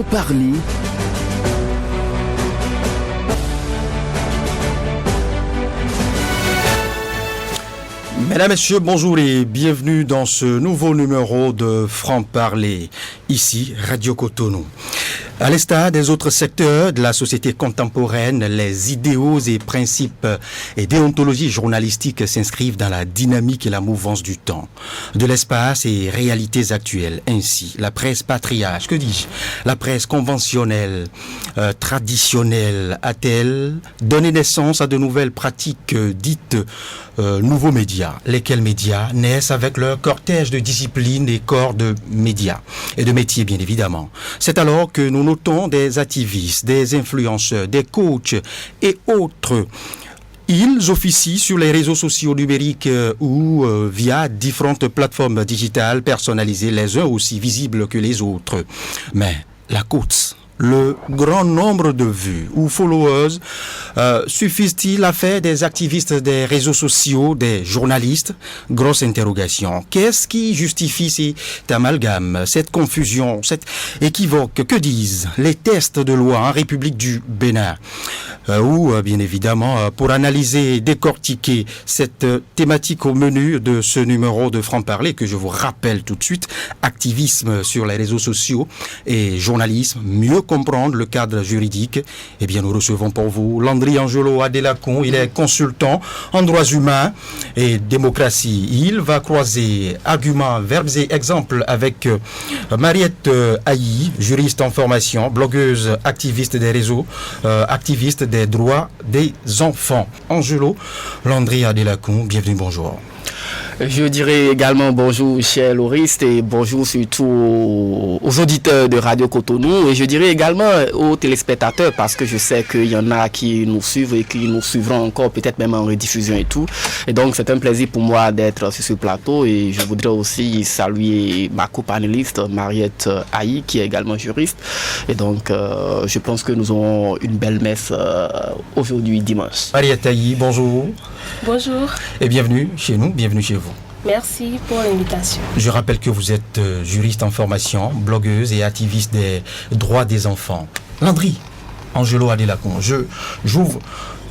franc-parler. Mesdames, Messieurs, bonjour et bienvenue dans ce nouveau numéro de Franc-Parler, ici Radio Cotonou. À l'instar des autres secteurs de la société contemporaine, les idéaux et principes et déontologies journalistiques s'inscrivent dans la dynamique et la mouvance du temps, de l'espace et réalités actuelles. Ainsi, la presse patriarche, que dis-je, la presse conventionnelle, traditionnelle, a-t-elle donné naissance à de nouvelles pratiques dites nouveaux médias, lesquels médias naissent avec leur cortège de disciplines et corps de médias et de métiers bien évidemment. C'est alors que nous notons des activistes, des influenceurs, des coachs et autres. Ils officient sur les réseaux sociaux numériques ou via différentes plateformes digitales personnalisées, les uns aussi visibles que les autres. Mais la course, le grand nombre de vues ou followers suffisent-ils à faire des activistes des réseaux sociaux, des journalistes? Grosse interrogation. Qu'est-ce qui justifie cet amalgame, cette confusion, cet équivoque? Que disent les tests de loi en République du Bénin? Ou bien évidemment, pour analyser et décortiquer cette thématique au menu de ce numéro de Franc-Parler, que je vous rappelle tout de suite, activisme sur les réseaux sociaux et journalisme, mieux comprendre le cadre juridique, eh bien nous recevons pour vous Landry Angelo Adelakon. Il est consultant en droits humains et démocratie. Il va croiser arguments, verbes et exemples avec Mariette Ayi, juriste en formation, blogueuse, activiste des réseaux, activiste des droits des enfants. Angelo Landry Adelakon, bienvenue, bonjour. Je dirais également bonjour cher Lauriste et bonjour surtout aux auditeurs de Radio Cotonou et je dirais également aux téléspectateurs parce que je sais qu'il y en a qui nous suivent et qui nous suivront encore peut-être même en rediffusion et tout. Et donc c'est un plaisir pour moi d'être sur ce plateau et je voudrais aussi saluer ma co-panéliste Mariette Ayi qui est également juriste. Et donc je pense que nous aurons une belle messe aujourd'hui dimanche. Mariette Ayi, bonjour. Bonjour. Et bienvenue chez nous, bienvenue chez vous. Merci pour l'invitation. Je rappelle que vous êtes juriste en formation, blogueuse et activiste des droits des enfants. Landry Angelo Adelakon, j'ouvre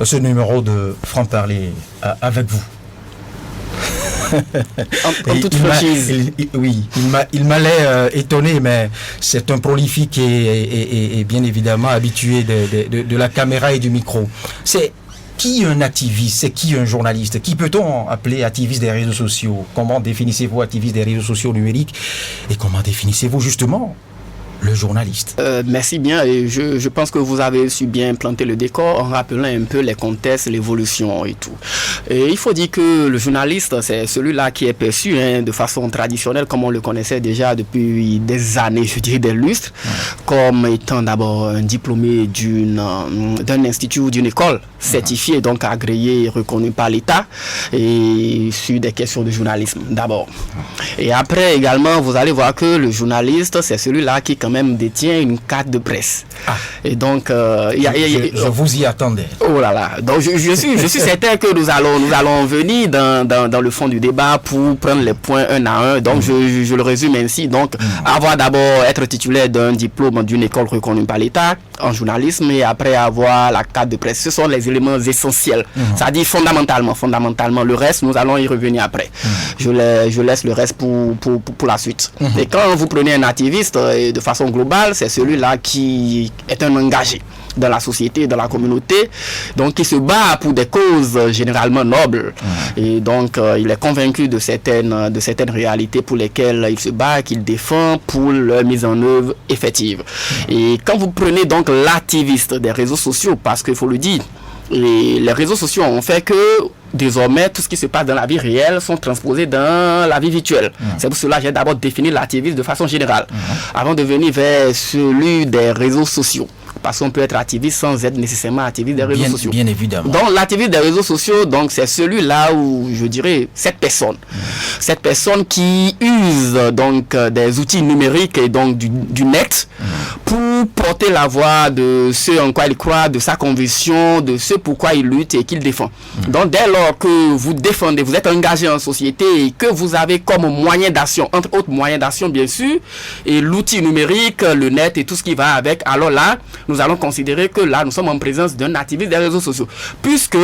ce numéro de Franc-Parler avec vous. En toute franchise. Oui, il m'allait étonné, mais c'est un prolifique et bien évidemment habitué de la caméra et du micro. C'est qui un activiste? C'est qui un journaliste? Qui peut-on appeler activiste des réseaux sociaux? Comment définissez-vous activiste des réseaux sociaux numériques? Et comment définissez-vous justement le journaliste? Merci bien et je pense que vous avez su bien planter le décor en rappelant un peu les contextes, l'évolution et tout. Et il faut dire que le journaliste, c'est celui-là qui est perçu de façon traditionnelle comme on le connaissait déjà depuis des années, je dirais des lustres, comme étant d'abord un diplômé d'un institut ou d'une école certifiée, donc agréée et reconnue par l'État et sur des questions de journalisme d'abord. Et après également, vous allez voir que le journaliste, c'est celui-là qui quand même détient une carte de presse. Et donc, je vous y attendais. Oh là là. Donc, je suis certain que nous allons venir dans le fond du débat pour prendre les points un à un. Donc, je le résume ainsi. Donc, être titulaire d'un diplôme d'une école reconnue par l'État en journalisme et après avoir la carte de presse. Ce sont les éléments essentiels. C'est-à-dire fondamentalement. Le reste, nous allons y revenir après. Je laisse le reste pour la suite. Et quand vous prenez un activiste, de façon globale, c'est celui-là qui est un engagé dans la société, dans la communauté, donc qui se bat pour des causes généralement nobles. Et donc il est convaincu de certaines réalités pour lesquelles il se bat, qu'il défend pour leur mise en œuvre effective. Et quand vous prenez donc l'activiste des réseaux sociaux, parce qu'il faut le dire, les réseaux sociaux ont fait que désormais tout ce qui se passe dans la vie réelle sont transposés dans la vie virtuelle. C'est pour cela que j'ai d'abord défini l'activisme de façon générale avant de venir vers celui des réseaux sociaux. parce qu'on peut être activiste sans être nécessairement activiste des réseaux sociaux. Bien évidemment. Donc l'activiste des réseaux sociaux, donc c'est celui-là où je dirais cette personne qui use donc des outils numériques et donc du net pour porter la voix de ce en quoi il croit, de sa conviction, de ce pourquoi il lutte et qu'il défend. Donc dès lors que vous défendez, vous êtes engagé en société et que vous avez comme moyen d'action, entre autres moyens d'action bien sûr, et l'outil numérique, le net et tout ce qui va avec, alors là, nous allons considérer que là, nous sommes en présence d'un activiste des réseaux sociaux. Puisque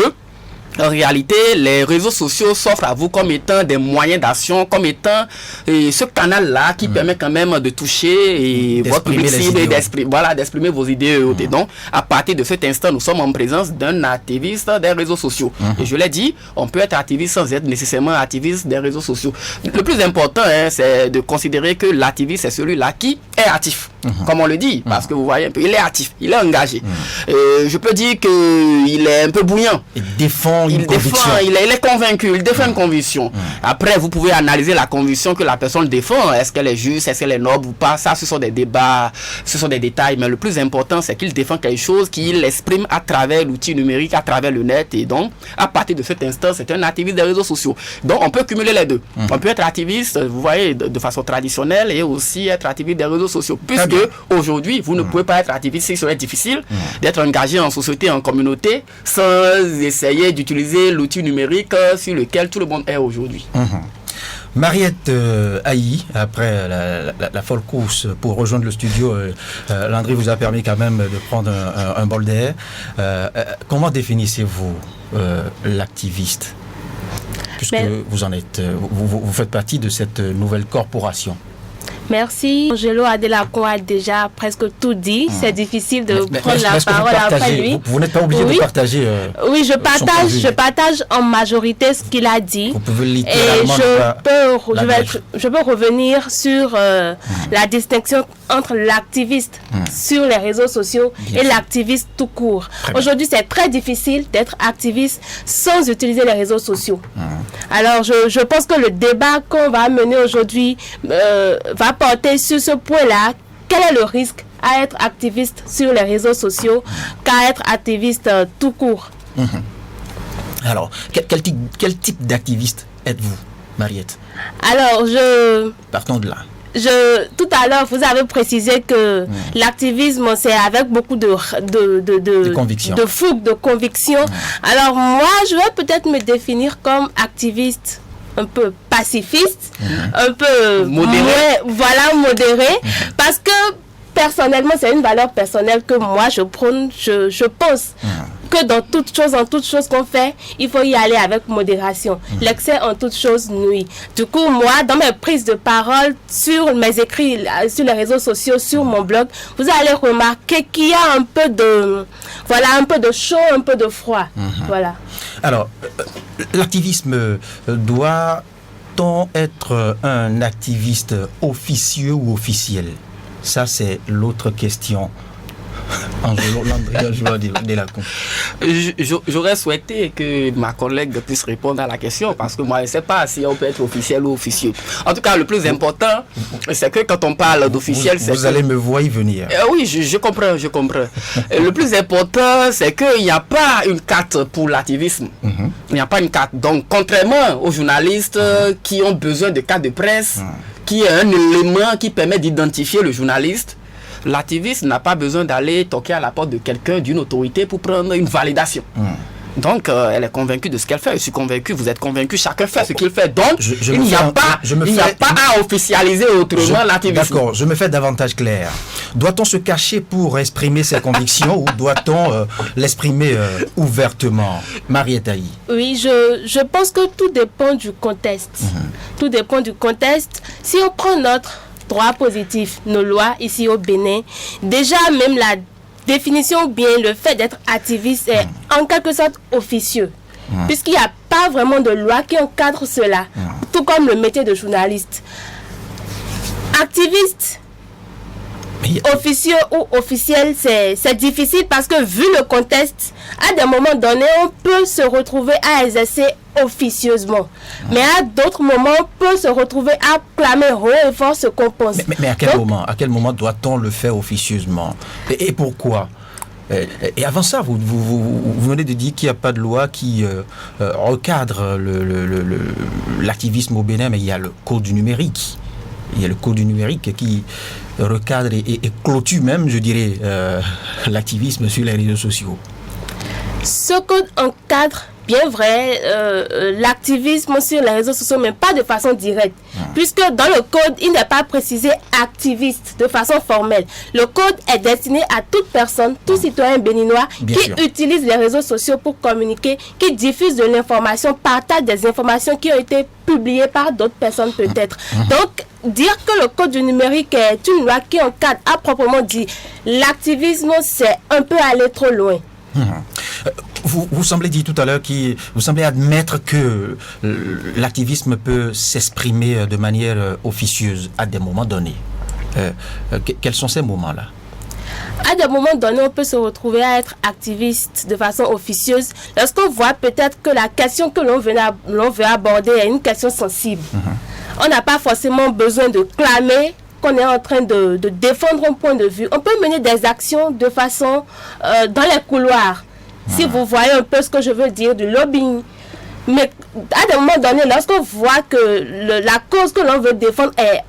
en réalité, les réseaux sociaux s'offrent à vous comme étant des moyens d'action, comme étant ce canal-là qui permet quand même de toucher votre public cible et d'exprimer vos idées. Et donc, à partir de cet instant, nous sommes en présence d'un activiste des réseaux sociaux. Et je l'ai dit, on peut être activiste sans être nécessairement activiste des réseaux sociaux. Le plus important, c'est de considérer que l'activiste, c'est celui-là qui est actif. Comme on le dit, parce que vous voyez un peu, il est actif, il est engagé. Je peux dire qu'il est un peu bouillant. Il défend une conviction. Il est convaincu, il défend une conviction. Après, vous pouvez analyser la conviction que la personne défend. Est-ce qu'elle est juste, est-ce qu'elle est noble ou pas? Ça, ce sont des débats, ce sont des détails. Mais le plus important, c'est qu'il défend quelque chose qu'il exprime à travers l'outil numérique, à travers le net. Et donc, à partir de cet instant, c'est un activiste des réseaux sociaux. Donc, on peut cumuler les deux. On peut être activiste, vous voyez, de façon traditionnelle et aussi être activiste des réseaux sociaux. Puisque aujourd'hui, vous ne pouvez pas être activiste, il serait difficile d'être engagé en société, en communauté, sans essayer d'utiliser l'outil numérique sur lequel tout le monde est aujourd'hui. Mariette Aïe, après la folle course pour rejoindre le studio, Landry vous a permis quand même de prendre un bol d'air. Comment définissez-vous l'activiste? Puisque vous en êtes, vous faites partie de cette nouvelle corporation. Merci. Angelo Adelacon a déjà presque tout dit. C'est difficile de prendre la parole après lui. Vous n'êtes pas obligé de partager. Oui, je partage en majorité ce qu'il a dit. Vous pouvez littéralement. Et je peux revenir sur la distinction entre l'activiste sur les réseaux sociaux et l'activiste tout court. Aujourd'hui, c'est très difficile d'être activiste sans utiliser les réseaux sociaux. Alors, je pense que le débat qu'on va mener aujourd'hui va porter sur ce point-là. Quel est le risque à être activiste sur les réseaux sociaux qu'à être activiste tout court? Alors, quel type d'activiste êtes-vous, Mariette? Alors, partons de là. Tout à l'heure, vous avez précisé que l'activisme, c'est avec beaucoup de fougue, de conviction. Alors moi, je vais peut-être me définir comme activiste un peu pacifiste, un peu modéré, parce que personnellement, c'est une valeur personnelle que moi je prône. Je pense que dans toute chose qu'on fait, il faut y aller avec modération. L'excès en toute chose nuit. Du coup, moi, dans mes prises de parole, sur mes écrits, sur les réseaux sociaux, sur mon blog, vous allez remarquer qu'il y a un peu de chaud, un peu de froid. Voilà. Alors, l'activisme doit-on être un activiste officieux ou officiel? Ça, c'est l'autre question. J'aurais souhaité que ma collègue puisse répondre à la question parce que moi, je ne sais pas si on peut être officiel ou officieux. En tout cas, le plus important, c'est que quand on parle d'officiel, vous allez me voir y venir. Oui, je comprends. Le plus important, c'est qu'il n'y a pas une carte pour l'activisme. Il n'y a pas une carte. Donc, contrairement aux journalistes qui ont besoin de carte de presse, qui est un élément qui permet d'identifier le journaliste, l'activiste n'a pas besoin d'aller toquer à la porte de quelqu'un, d'une autorité pour prendre une validation. Donc, elle est convaincue de ce qu'elle fait. Je suis convaincu, vous êtes convaincu, chacun fait ce qu'il fait. Donc, il n'y a pas à officialiser autrement l'activisme. D'accord, je me fais davantage clair. Doit-on se cacher pour exprimer ses convictions ou doit-on l'exprimer ouvertement? Mariette Aïe. Oui, je pense que tout dépend du contexte. Tout dépend du contexte. Si on prend notre droit positif, nos lois ici au Bénin, déjà même la définition ou bien le fait d'être activiste est en quelque sorte officieux, puisqu'il n'y a pas vraiment de loi qui encadre cela, tout comme le métier de journaliste. Activiste, officieux ou officiel, c'est difficile parce que vu le contexte, à des moments donnés, on peut se retrouver à exercer officieusement. Mais à d'autres moments, on peut se retrouver à clamer haut et fort ce qu'on pense. Mais à quel moment doit-on le faire officieusement? Et pourquoi? Et avant ça, vous venez de dire qu'il n'y a pas de loi qui recadre l'activisme au Bénin, mais il y a le code du numérique. Il y a le code du numérique qui recadre et clôture même, je dirais, l'activisme sur les réseaux sociaux. Ce code encadre, bien vrai, l'activisme sur les réseaux sociaux, mais pas de façon directe. Puisque dans le code, il n'est pas précisé activiste de façon formelle. Le code est destiné à toute personne, tout citoyen béninois qui utilise les réseaux sociaux pour communiquer, qui diffuse de l'information, partage des informations qui ont été publiées par d'autres personnes peut-être. Donc, dire que le code du numérique est une loi qui encadre à proprement dit l'activisme, c'est un peu aller trop loin. Vous semblez dire tout à l'heure vous semblez admettre que l'activisme peut s'exprimer de manière officieuse à des moments donnés. Quels sont ces moments-là? À des moments donnés, on peut se retrouver à être activiste de façon officieuse lorsqu'on voit peut-être que la question que l'on veut aborder est une question sensible. On n'a pas forcément besoin de clamer qu'on est en train de défendre un point de vue. On peut mener des actions de façon dans les couloirs. Si vous voyez un peu ce que je veux dire, du lobbying. Mais à des moments donnés, lorsqu'on voit que la cause que l'on veut défendre est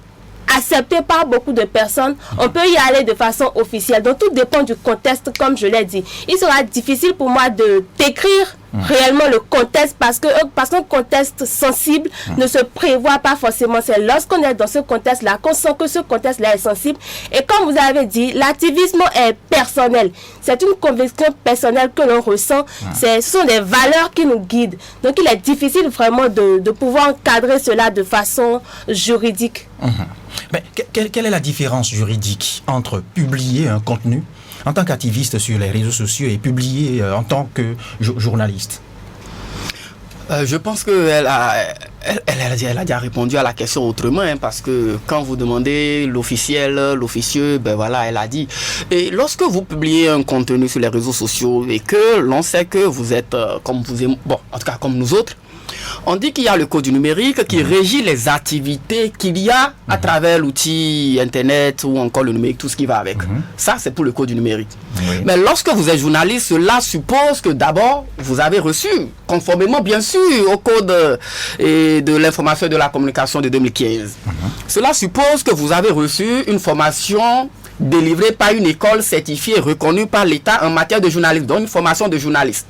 acceptée par beaucoup de personnes, on peut y aller de façon officielle. Donc tout dépend du contexte, comme je l'ai dit. Il sera difficile pour moi de décrire réellement le contexte parce qu'un contexte sensible ne se prévoit pas forcément. C'est lorsqu'on est dans ce contexte-là qu'on sent que ce contexte-là est sensible. Et comme vous avez dit, l'activisme est personnel. C'est une conviction personnelle que l'on ressent. Ce sont des valeurs qui nous guident. Donc il est difficile vraiment de pouvoir encadrer cela de façon juridique. Mais quelle est la différence juridique entre publier un contenu en tant qu'activiste sur les réseaux sociaux et publier en tant que journaliste? Je pense qu'elle a déjà répondu à la question autrement, parce que quand vous demandez l'officieux, ben voilà, elle a dit. Et lorsque vous publiez un contenu sur les réseaux sociaux et que l'on sait que vous êtes comme nous autres, on dit qu'il y a le code du numérique qui régit les activités qu'il y a à travers l'outil Internet ou encore le numérique, tout ce qui va avec. Ça, c'est pour le code du numérique. Mais lorsque vous êtes journaliste, cela suppose que d'abord, vous avez reçu, conformément bien sûr au code de l'information et de la communication de 2015. Cela suppose que vous avez reçu une formation délivrée par une école certifiée et reconnue par l'État en matière de journalisme, donc une formation de journaliste.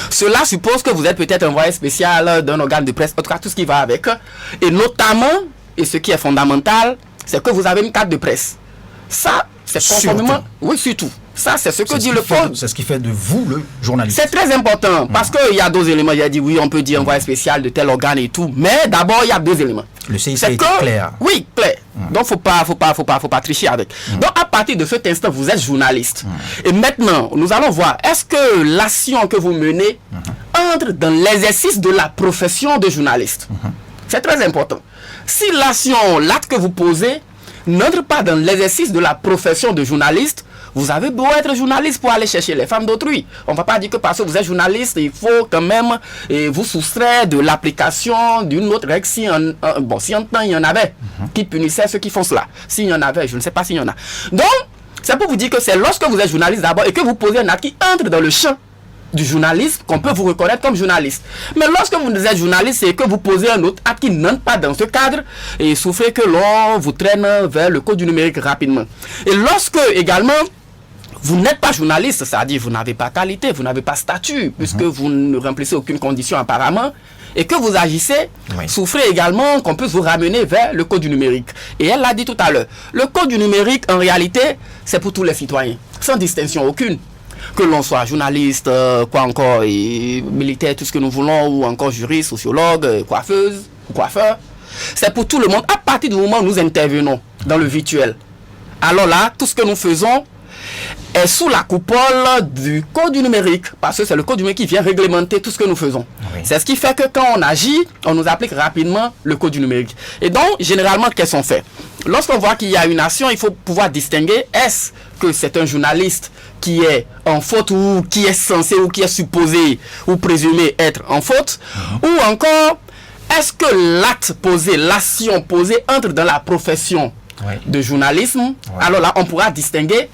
Cela suppose que vous êtes peut-être envoyé spécial d'un organe de presse, en tout cas tout ce qui va avec. Et notamment, et ce qui est fondamental, c'est que vous avez une carte de presse. Ça, c'est conformément... Oui, surtout. Ça, c'est ce que dit le code. C'est ce qui fait de vous le journaliste. C'est très important parce qu'il y a deux éléments. Il a dit oui, on peut dire envoyé spécial de tel organe et tout. Mais d'abord, il y a deux éléments. Le CIC est clair. Oui, clair. Donc, faut pas tricher avec. Donc, à partir de cet instant, vous êtes journaliste. Et maintenant, nous allons voir, est-ce que l'action que vous menez entre dans l'exercice de la profession de journaliste? C'est très important. Si l'acte que vous posez n'entre pas dans l'exercice de la profession de journaliste, vous avez beau être journaliste pour aller chercher les femmes d'autrui. On ne va pas dire que parce que vous êtes journaliste, il faut quand même vous soustraire de l'application d'une autre règle. Si en temps il y en avait qui punissaient ceux qui font cela. S'il y en avait, je ne sais pas s'il y en a. Donc, c'est pour vous dire que c'est lorsque vous êtes journaliste d'abord et que vous posez un acte qui entre dans le champ du journaliste qu'on peut vous reconnaître comme journaliste. Mais lorsque vous êtes journaliste et que vous posez un autre acte qui n'entre pas dans ce cadre, et souffrez que l'on vous traîne vers le code du numérique rapidement. Et lorsque également vous n'êtes pas journaliste, c'est-à-dire vous n'avez pas qualité, vous n'avez pas statut, puisque vous ne remplissez aucune condition apparemment, et que vous agissez, souffrez également qu'on puisse vous ramener vers le code du numérique. Et elle l'a dit tout à l'heure, le code du numérique, en réalité, c'est pour tous les citoyens, sans distinction aucune. Que l'on soit journaliste, et militaire, tout ce que nous voulons, ou encore juriste, sociologue, coiffeuse, coiffeur. C'est pour tout le monde, à partir du moment où nous intervenons dans le virtuel. Alors là, tout ce que nous faisons est sous la coupole du code du numérique, parce que c'est le code du numérique qui vient réglementer tout ce que nous faisons. C'est ce qui fait que quand on agit, on nous applique rapidement le code du numérique. Et donc, généralement, qu'est-ce qu'on fait? Lorsqu'on voit qu'il y a une action, il faut pouvoir distinguer, est-ce que c'est un journaliste qui est en faute ou qui est censé ou qui est supposé ou présumé être en faute, ou encore, est-ce que l'acte posé, l'action posée entre dans la profession de journalisme? Alors là, on pourra distinguer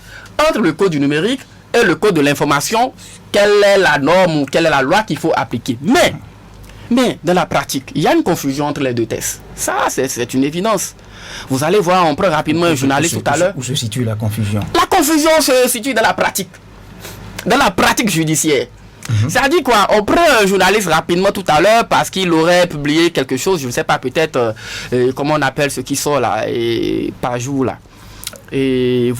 entre le code du numérique et le code de l'information, quelle est la norme ou quelle est la loi qu'il faut appliquer. Mais dans la pratique, il y a une confusion entre les deux textes. Ça, c'est une évidence. Vous allez voir, on prend rapidement un journaliste tout à l'heure. Où se situe la confusion? La confusion se situe dans la pratique. Dans la pratique judiciaire. C'est-à-dire quoi? On prend un journaliste rapidement tout à l'heure parce qu'il aurait publié quelque chose, je ne sais pas, peut-être, comment on appelle ce qui sort là, et par jour là. Et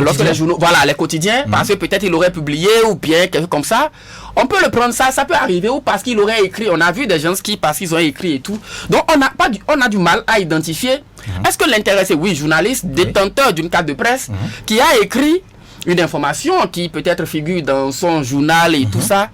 lorsque les journaux, voilà, les quotidiens, parce que peut-être il aurait publié ou bien quelque chose comme ça, on peut le prendre ça peut arriver, ou parce qu'il aurait écrit. On a vu des gens qui, parce qu'ils ont écrit et tout. Donc on a du mal à identifier. Est-ce que l'intéressé, oui, journaliste, détenteur d'une carte de presse, qui a écrit une information qui peut-être figure dans son journal et tout ça,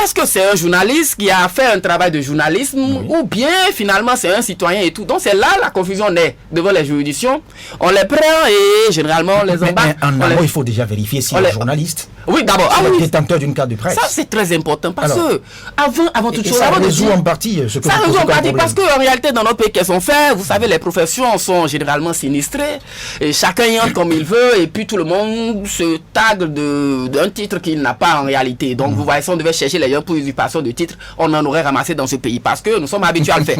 est-ce que c'est un journaliste qui a fait un travail de journalisme ou bien finalement c'est un citoyen et tout? Donc c'est là la confusion naît devant les juridictions. On les prend et généralement on les embarque. Mais en amont, il faut déjà vérifier si le journaliste est détenteur d'une carte de presse. Ça c'est très important parce que avant toute chose, ça résout en partie ce que ça résout en partie parce qu'en réalité dans nos pays qu'elles sont faites, vous savez, les professions sont généralement sinistrées et chacun y entre comme il veut et puis tout le monde se tague d'un titre qu'il n'a pas en réalité. Donc vous voyez, si on devait chercher les gens pour usurpation de titre, on en aurait ramassé dans ce pays parce que nous sommes habitués à le faire.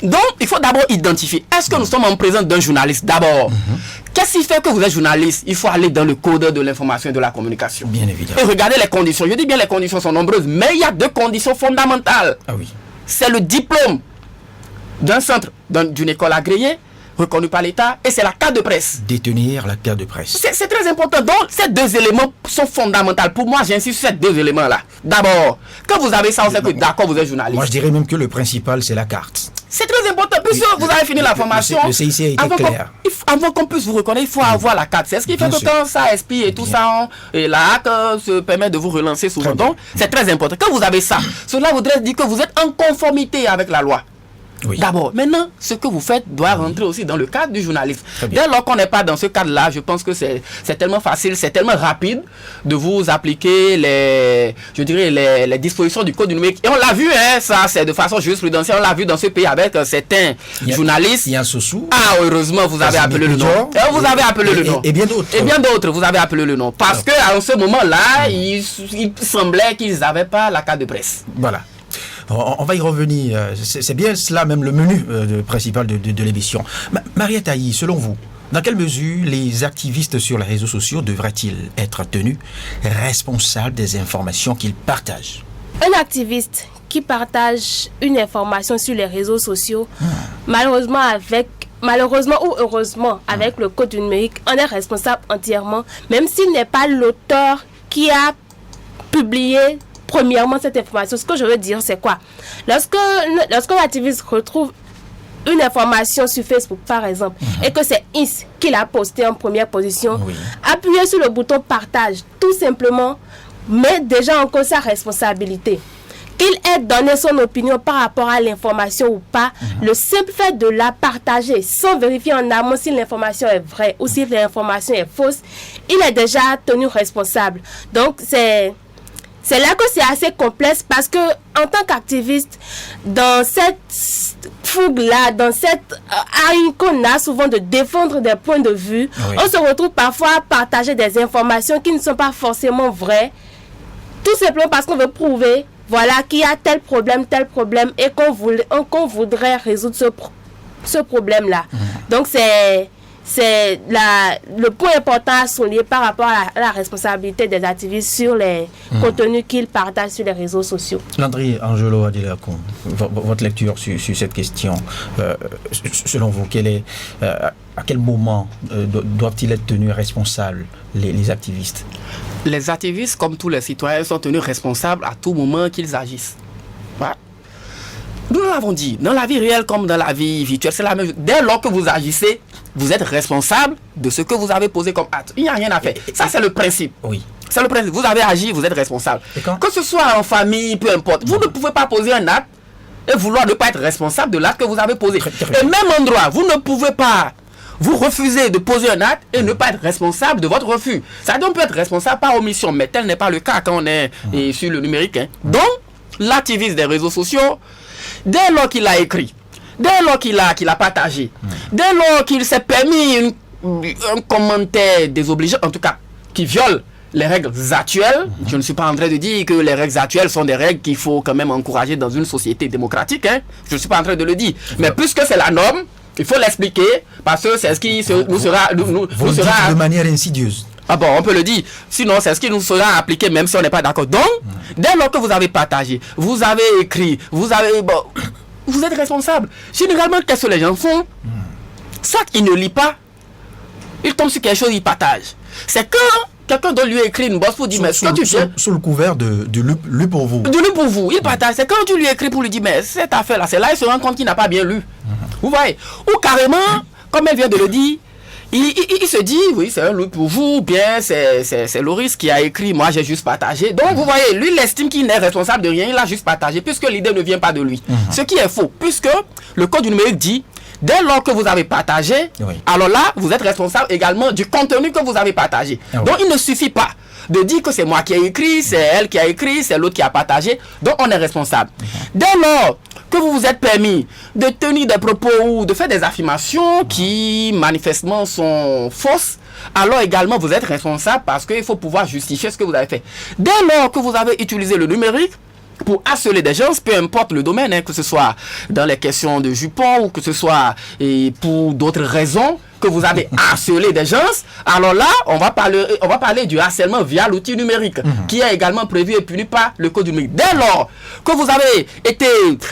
Donc il faut d'abord identifier, est-ce que nous sommes en présence d'un journaliste d'abord? Qu'est-ce qui fait que vous êtes journaliste? Il faut aller dans le code de l'information et de la communication. Bien évidemment. Et regardez les conditions. Je dis bien les conditions sont nombreuses, mais il y a 2 conditions fondamentales. Ah oui. C'est le diplôme d'un centre, d'une école agréée, reconnue par l'État, et c'est la carte de presse. Détenir la carte de presse. C'est très important. Donc, ces 2 éléments sont fondamentaux. Pour moi, j'insiste sur ces 2 éléments-là. D'abord, quand vous avez ça, on sait que d'accord, vous êtes journaliste. Moi, je dirais même que le principal, c'est la carte. C'est très important. Puisque vous avez fini la formation, le CIC a été clair. Avant qu'on puisse vous reconnaître, il faut avoir la carte. C'est ce qui fait que quand ça expire et tout ça, et la HAC se permet de vous relancer souvent. Donc, c'est très important. Quand vous avez ça, cela voudrait dire que vous êtes en conformité avec la loi. Oui. D'abord, maintenant, ce que vous faites doit rentrer aussi dans le cadre du journalisme. Dès lors qu'on n'est pas dans ce cadre-là, je pense que c'est tellement facile, c'est tellement rapide de vous appliquer les dispositions du code du numérique. Et on l'a vu, hein, ça, c'est de façon jurisprudentielle, on l'a vu dans ce pays avec certains journalistes. Il y a Sossou. Ah, heureusement, vous avez appelé le nom. Vous avez appelé le nom. Et bien d'autres. Et bien d'autres, vous avez appelé le nom. Parce qu'à ce moment-là, il semblait qu'ils n'avaient pas la carte de presse. Voilà. On va y revenir. C'est bien cela même le menu principal de l'émission. Mariette Aïe, selon vous, dans quelle mesure les activistes sur les réseaux sociaux devraient-ils être tenus responsables des informations qu'ils partagent? Un activiste qui partage une information sur les réseaux sociaux, malheureusement ou heureusement, avec le code du numérique, on est responsable entièrement, même s'il n'est pas l'auteur qui a publié premièrement cette information. Ce que je veux dire, c'est quoi? Lorsque l'activiste retrouve une information sur Facebook, par exemple, et que c'est Is qui l'a posté en première position, appuyez sur le bouton partage, tout simplement, met déjà en cause sa responsabilité. Qu'il ait donné son opinion par rapport à l'information ou pas, le simple fait de la partager sans vérifier en amont si l'information est vraie ou si l'information est fausse, il est déjà tenu responsable. Donc, c'est là que c'est assez complexe parce que en tant qu'activiste, dans cette fougue-là, dans cette haine qu'on a souvent de défendre des points de vue, on se retrouve parfois à partager des informations qui ne sont pas forcément vraies, tout simplement parce qu'on veut prouver, voilà, qu'il y a tel problème, et qu'on voudrait résoudre ce problème-là. Donc c'est le point important à souligner par rapport à la responsabilité des activistes sur les contenus qu'ils partagent sur les réseaux sociaux. Landry Angelo Adelakoum, votre lecture sur cette question, selon vous, à quel moment doivent-ils être tenus responsables, les activistes? Les activistes, comme tous les citoyens, sont tenus responsables à tout moment qu'ils agissent. Voilà. Nous l'avons dit, dans la vie réelle comme dans la vie virtuelle, c'est la même chose. Dès lors que vous agissez, vous êtes responsable de ce que vous avez posé comme acte. Il n'y a rien à faire. Ça, c'est le principe. Oui. C'est le principe. Vous avez agi, vous êtes responsable. Que ce soit en famille, peu importe. Vous ne pouvez pas poser un acte et vouloir ne pas être responsable de l'acte que vous avez posé. Et même endroit, vous ne pouvez pas vous refuser de poser un acte et ne pas être responsable de votre refus. Ça donc peut être responsable par omission, mais tel n'est pas le cas quand on est sur le numérique. Donc, l'activiste des réseaux sociaux, dès lors qu'il a écrit, dès lors qu'il a partagé, dès lors qu'il s'est permis un commentaire désobligeant, en tout cas, qui viole les règles actuelles. Je ne suis pas en train de dire que les règles actuelles sont des règles qu'il faut quand même encourager dans une société démocratique. Je ne suis pas en train de le dire. Mais puisque c'est la norme, il faut l'expliquer parce que c'est ce qui nous sera... Vous sera de manière insidieuse. Ah bon, on peut le dire. Sinon, c'est ce qui nous sera appliqué même si on n'est pas d'accord. Donc, dès lors que vous avez partagé, vous avez écrit, vous êtes responsable. Généralement, qu'est-ce que les gens font? Soit ils ne lisent pas, ils tombent sur quelque chose, ils partagent. C'est quand quelqu'un doit lui écrire une bosse pour dire mais ce que tu fais sous le couvert de lu pour vous. De lu pour vous, il partage. C'est quand tu lui écris pour lui dire mais cette affaire-là, c'est là il se rend compte qu'il n'a pas bien lu. Vous voyez? Ou carrément, comme elle vient de le dire, il se dit, oui, c'est un loup pour vous, bien, c'est Loris qui a écrit, moi j'ai juste partagé. Donc vous voyez, lui, il estime qu'il n'est responsable de rien, il a juste partagé, puisque l'idée ne vient pas de lui. Ce qui est faux, puisque le code du numérique dit, dès lors que vous avez partagé, alors là, vous êtes responsable également du contenu que vous avez partagé. Donc il ne suffit pas de dire que c'est moi qui ai écrit, c'est elle qui a écrit, c'est l'autre qui a partagé, donc on est responsable. Dès lors que vous vous êtes permis de tenir des propos ou de faire des affirmations qui manifestement sont fausses, alors également vous êtes responsable parce qu'il faut pouvoir justifier ce que vous avez fait. Dès lors que vous avez utilisé le numérique pour harceler des gens, peu importe le domaine, que ce soit dans les questions de jupons ou que ce soit pour d'autres raisons, que vous avez harcelé des gens, alors là, on va parler du harcèlement via l'outil numérique, qui est également prévu et puni par le code du numérique. Dès lors que vous avez été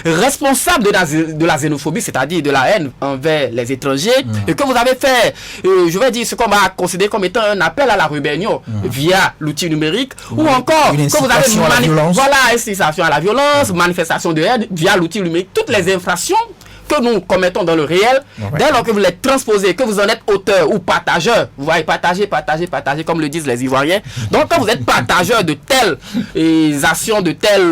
responsable de la xénophobie, c'est-à-dire de la haine envers les étrangers, et que vous avez fait, je vais dire ce qu'on va considérer comme étant un appel à la rébellion via l'outil numérique, ou encore que vous avez incitation à la violence, manifestation de haine via l'outil numérique, toutes les infractions que nous commettons dans le réel, dès lors que vous les transposez, que vous en êtes auteur ou partageur, vous voyez, partager, comme le disent les Ivoiriens. Donc, quand vous êtes partageur de telles actions, de tels,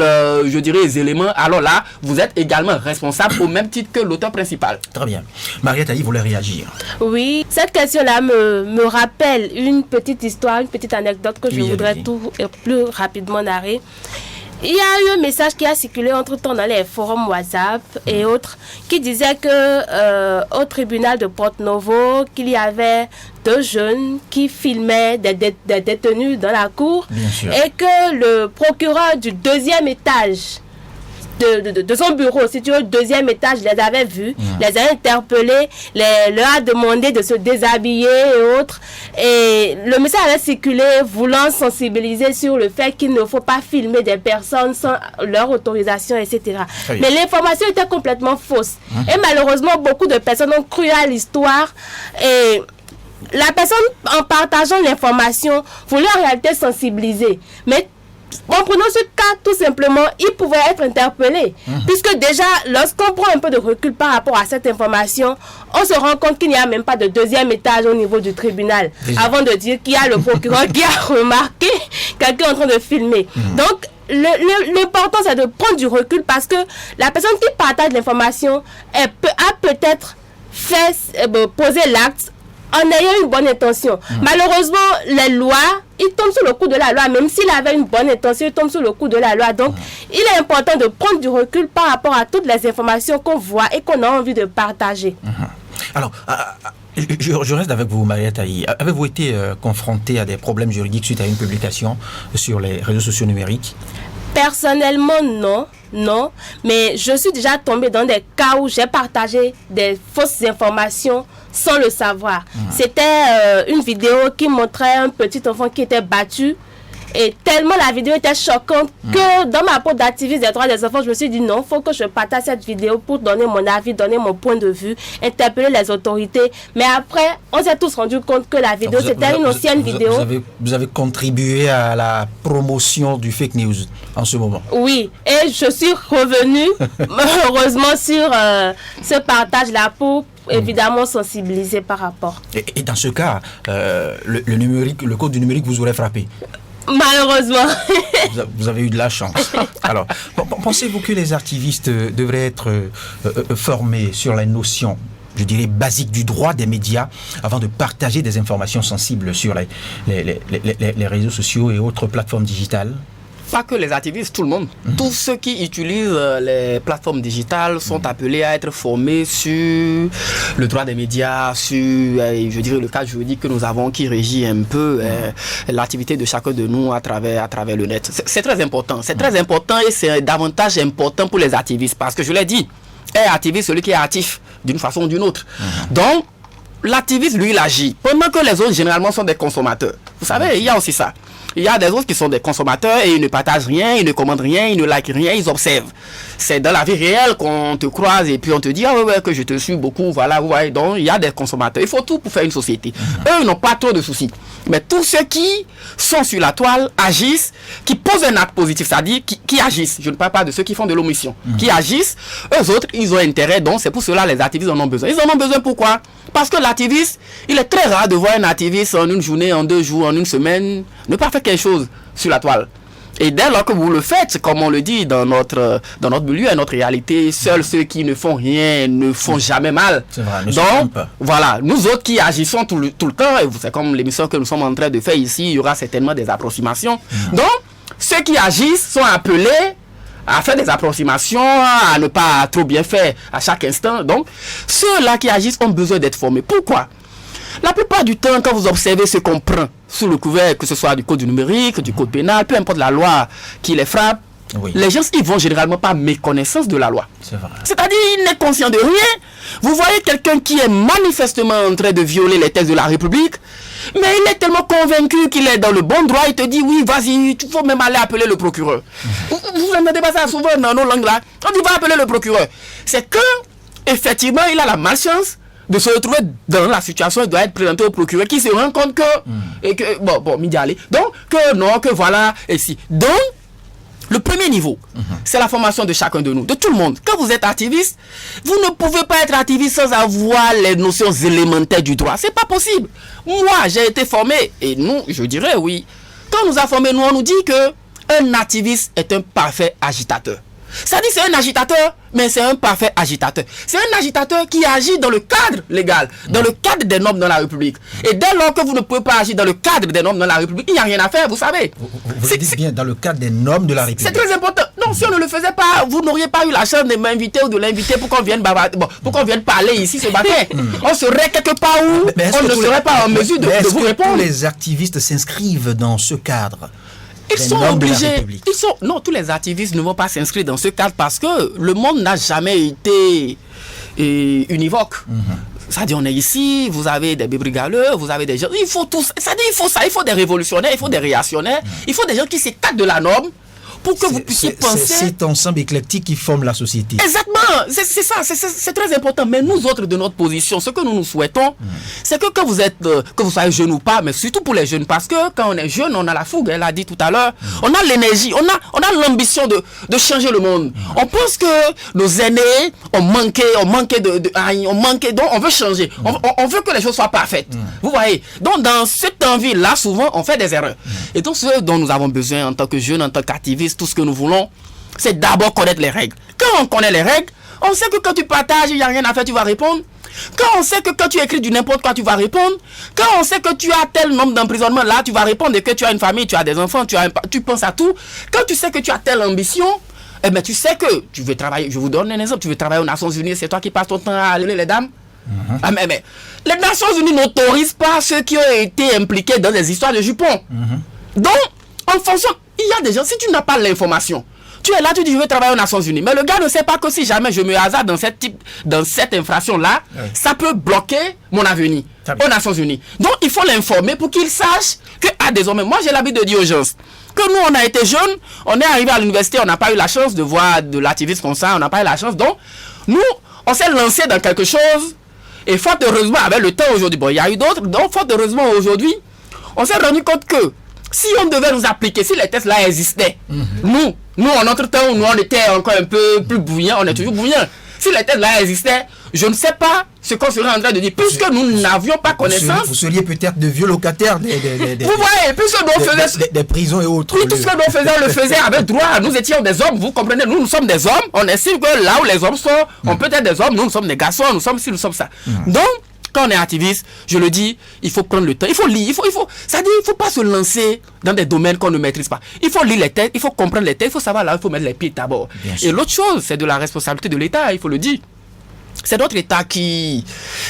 je dirais, éléments, alors là, vous êtes également responsable au même titre que l'auteur principal. Très bien. Mariette Aïe voulait réagir. Oui, cette question-là me rappelle une petite histoire, une petite anecdote que je voudrais tout plus rapidement narrer. Il y a eu un message qui a circulé entre-temps dans les forums WhatsApp et autres qui disait que au tribunal de Porto-Novo, qu'il y avait 2 jeunes qui filmaient des détenus dans la cour et que le procureur du 2e étage de son bureau, si tu veux, 2e étage, les avait vus, les a interpellés, leur a demandé de se déshabiller et autres. Et le message avait circulé voulant sensibiliser sur le fait qu'il ne faut pas filmer des personnes sans leur autorisation, etc. Mais l'information était complètement fausse. Et malheureusement, beaucoup de personnes ont cru à l'histoire et la personne, en partageant l'information, voulait en réalité sensibiliser. Mais en prenant ce cas, tout simplement, il pouvait être interpellé. Puisque déjà, lorsqu'on prend un peu de recul par rapport à cette information, on se rend compte qu'il n'y a même pas de 2e étage au niveau du tribunal. Avant de dire qu'il y a le procureur qui a remarqué quelqu'un en train de filmer. Donc, l'important, c'est de prendre du recul parce que la personne qui partage l'information a peut-être posé l'acte en ayant une bonne intention. Malheureusement, les lois, ils tombent sous le coup de la loi. Même s'il avait une bonne intention, ils tombent sous le coup de la loi. Donc, il est important de prendre du recul par rapport à toutes les informations qu'on voit et qu'on a envie de partager. Alors, je reste avec vous, Mariette Aïe. Avez-vous été confronté à des problèmes juridiques suite à une publication sur les réseaux sociaux numériques? Personnellement, non. Mais je suis déjà tombée dans des cas où j'ai partagé des fausses informations sans le savoir. C'était une vidéo qui montrait un petit enfant qui était battu. Et tellement la vidéo était choquante que dans ma peau d'activiste des droits des enfants, je me suis dit non, il faut que je partage cette vidéo pour donner mon avis, donner mon point de vue, interpeller les autorités. Mais après, on s'est tous rendu compte que la vidéo, c'était une ancienne vidéo. Vous avez contribué à la promotion du fake news en ce moment. Oui, et je suis revenue, heureusement, sur ce partage-là pour évidemment sensibiliser par rapport. Et dans ce cas, le code du numérique vous aurait frappé? Malheureusement. Vous avez eu de la chance. Alors, pensez-vous que les activistes devraient être formés sur la notion, je dirais, basique du droit des médias avant de partager des informations sensibles sur les réseaux sociaux et autres plateformes digitales? pas que les activistes, tout le monde. Tous ceux qui utilisent les plateformes digitales sont appelés à être formés sur le droit des médias, sur, je dirais, le cadre juridique que nous avons qui régit un peu l'activité de chacun de nous à travers le net. C'est très important. C'est très important et c'est davantage important pour les activistes parce que je l'ai dit, est activiste celui qui est actif d'une façon ou d'une autre. Donc, l'activiste, lui, il agit. Pendant que les autres, généralement, sont des consommateurs. Vous savez, il y a aussi ça. Il y a des autres qui sont des consommateurs et ils ne partagent rien, ils ne commandent rien, ils ne likent rien, ils observent. C'est dans la vie réelle qu'on te croise et puis on te dit, ah ouais, que je te suis beaucoup, voilà, ouais. Donc, il y a des consommateurs. Il faut tout pour faire une société. Eux, ils n'ont pas trop de soucis. Mais tous ceux qui sont sur la toile, agissent, qui posent un acte positif, c'est-à-dire qui agissent. Je ne parle pas de ceux qui font de l'omission. Qui agissent, eux autres, ils ont intérêt. Donc, c'est pour cela que les activistes en ont besoin. Ils en ont besoin pourquoi? Parce que l'activiste, il est très rare de voir un activiste en une journée, en 2 jours, en une semaine, ne pas faire quelque chose sur la toile. Et dès lors que vous le faites, comme on le dit dans notre milieu, notre réalité, seuls ceux qui ne font rien ne font jamais mal. C'est vrai, donc, voilà, nous autres qui agissons tout le temps, et c'est comme l'émission que nous sommes en train de faire ici, il y aura certainement des approximations. Donc, ceux qui agissent sont appelés à faire des approximations, à ne pas trop bien faire à chaque instant. Donc, ceux-là qui agissent ont besoin d'être formés. Pourquoi? La plupart du temps, quand vous observez ce qu'on prend sous le couvert, que ce soit du code du numérique, du code pénal, peu importe la loi qui les frappe, les gens, ils vont généralement par méconnaissance de la loi. C'est-à-dire, il n'est conscient de rien. Vous voyez quelqu'un qui est manifestement en train de violer les textes de la République, mais il est tellement convaincu qu'il est dans le bon droit, il te dit, oui, vas-y, il faut même aller appeler le procureur. Vous n'entendez pas ça souvent dans nos langues là. On dit, va appeler le procureur. C'est que, effectivement, il a la malchance de se retrouver dans la situation, il doit être présenté au procureur qui se rend compte que, et que donc, que non, que voilà, et si. Donc, le premier niveau, c'est la formation de chacun de nous, de tout le monde. Quand vous êtes activiste, vous ne pouvez pas être activiste sans avoir les notions élémentaires du droit. C'est pas possible. Moi, j'ai été formé, et nous, je dirais oui. Quand on nous a formés, nous, on nous dit que un activiste est un parfait agitateur. Ça dit c'est un agitateur, mais c'est un parfait agitateur. C'est un agitateur qui agit dans le cadre légal, dans le cadre des normes dans la République. Et dès lors que vous ne pouvez pas agir dans le cadre des normes dans la République, il n'y a rien à faire, vous savez. Vous dites bien dans le cadre des normes de la République. C'est très important. Non, si on ne le faisait pas, vous n'auriez pas eu la chance de m'inviter ou de l'inviter pour qu'on vienne pour qu'on vienne parler ici ce matin. On serait quelque part où on ne serait pas en mesure de vous répondre. Tous les activistes s'inscrivent dans ce cadre. Ils sont obligés. Non, tous les activistes ne vont pas s'inscrire dans ce cadre parce que le monde n'a jamais été univoque. C'est-à-dire, on est ici, vous avez des bébrigaleurs, vous avez des gens. Il faut tous. C'est-à-dire, il faut des révolutionnaires, il faut des réactionnaires, il faut des gens qui s'écartent de la norme pour que vous puissiez penser. C'est cet ensemble éclectique qui forme la société. Exactement, c'est ça, c'est très important. Mais nous autres, de notre position, ce que nous souhaitons, c'est que quand vous êtes, que vous soyez jeune ou pas, mais surtout pour les jeunes, parce que quand on est jeune, on a la fougue, elle a dit tout à l'heure, on a l'énergie, on a l'ambition de changer le monde. On pense que nos aînés ont manqué, donc on veut changer, on veut que les choses soient parfaites. Vous voyez, donc dans cette envie-là, souvent, on fait des erreurs. Et donc, ce dont nous avons besoin en tant que jeunes, en tant qu'activistes, tout ce que nous voulons, c'est d'abord connaître les règles. Quand on connaît les règles, on sait que quand tu partages, il n'y a rien à faire, tu vas répondre. Quand on sait que quand tu écris du n'importe quoi, tu vas répondre. Quand on sait que tu as tel nombre d'emprisonnements, là, tu vas répondre et que tu as une famille, tu as des enfants, tu penses à tout. Quand tu sais que tu as telle ambition, eh bien, tu sais que tu veux travailler. Je vous donne un exemple. Tu veux travailler aux Nations Unies, c'est toi qui passes ton temps à aller les dames. Ah, mais les Nations Unies n'autorisent pas ceux qui ont été impliqués dans des histoires de jupons. Donc, en fonction, il y a des gens, si tu n'as pas l'information, tu es là, tu dis je veux travailler aux Nations Unies. Mais le gars ne sait pas que si jamais je me hasarde dans cette infraction-là, ça peut bloquer mon avenir aux Nations Unies. Donc, il faut l'informer pour qu'il sache que désormais, moi j'ai l'habitude de dire aux gens que nous, on a été jeunes, on est arrivé à l'université, on n'a pas eu la chance de voir de l'activisme comme ça, on n'a pas eu la chance. Donc, nous, on s'est lancé dans quelque chose. Et fort heureusement, avec le temps aujourd'hui, bon, il y a eu d'autres. Donc, fort heureusement, aujourd'hui, on s'est rendu compte que si on devait nous appliquer, si les tests là existaient, nous, en notre temps, nous, on était encore un peu plus bouillants, on est toujours bouillants. Si les tests là existaient, je ne sais pas ce qu'on serait en train de dire, puisque nous n'avions pas connaissance. Vous seriez peut-être de vieux locataires des vous voyez, puisque nous faisions des prisons et autres. Oui, tout ce que nous faisions, on le faisait avec droit. Nous étions des hommes, vous comprenez, nous sommes des hommes. On estime que là où les hommes sont, on peut être des hommes, nous sommes des garçons, nous sommes ci, nous sommes ça. Donc, quand on est activiste, je le dis, il faut prendre le temps, il faut lire, c'est-à-dire il faut pas se lancer dans des domaines qu'on ne maîtrise pas. Il faut lire les textes, il faut comprendre les textes, il faut savoir là où il faut mettre les pieds d'abord. Et l'autre chose, c'est de la responsabilité de l'État, il faut le dire. C'est notre État qui,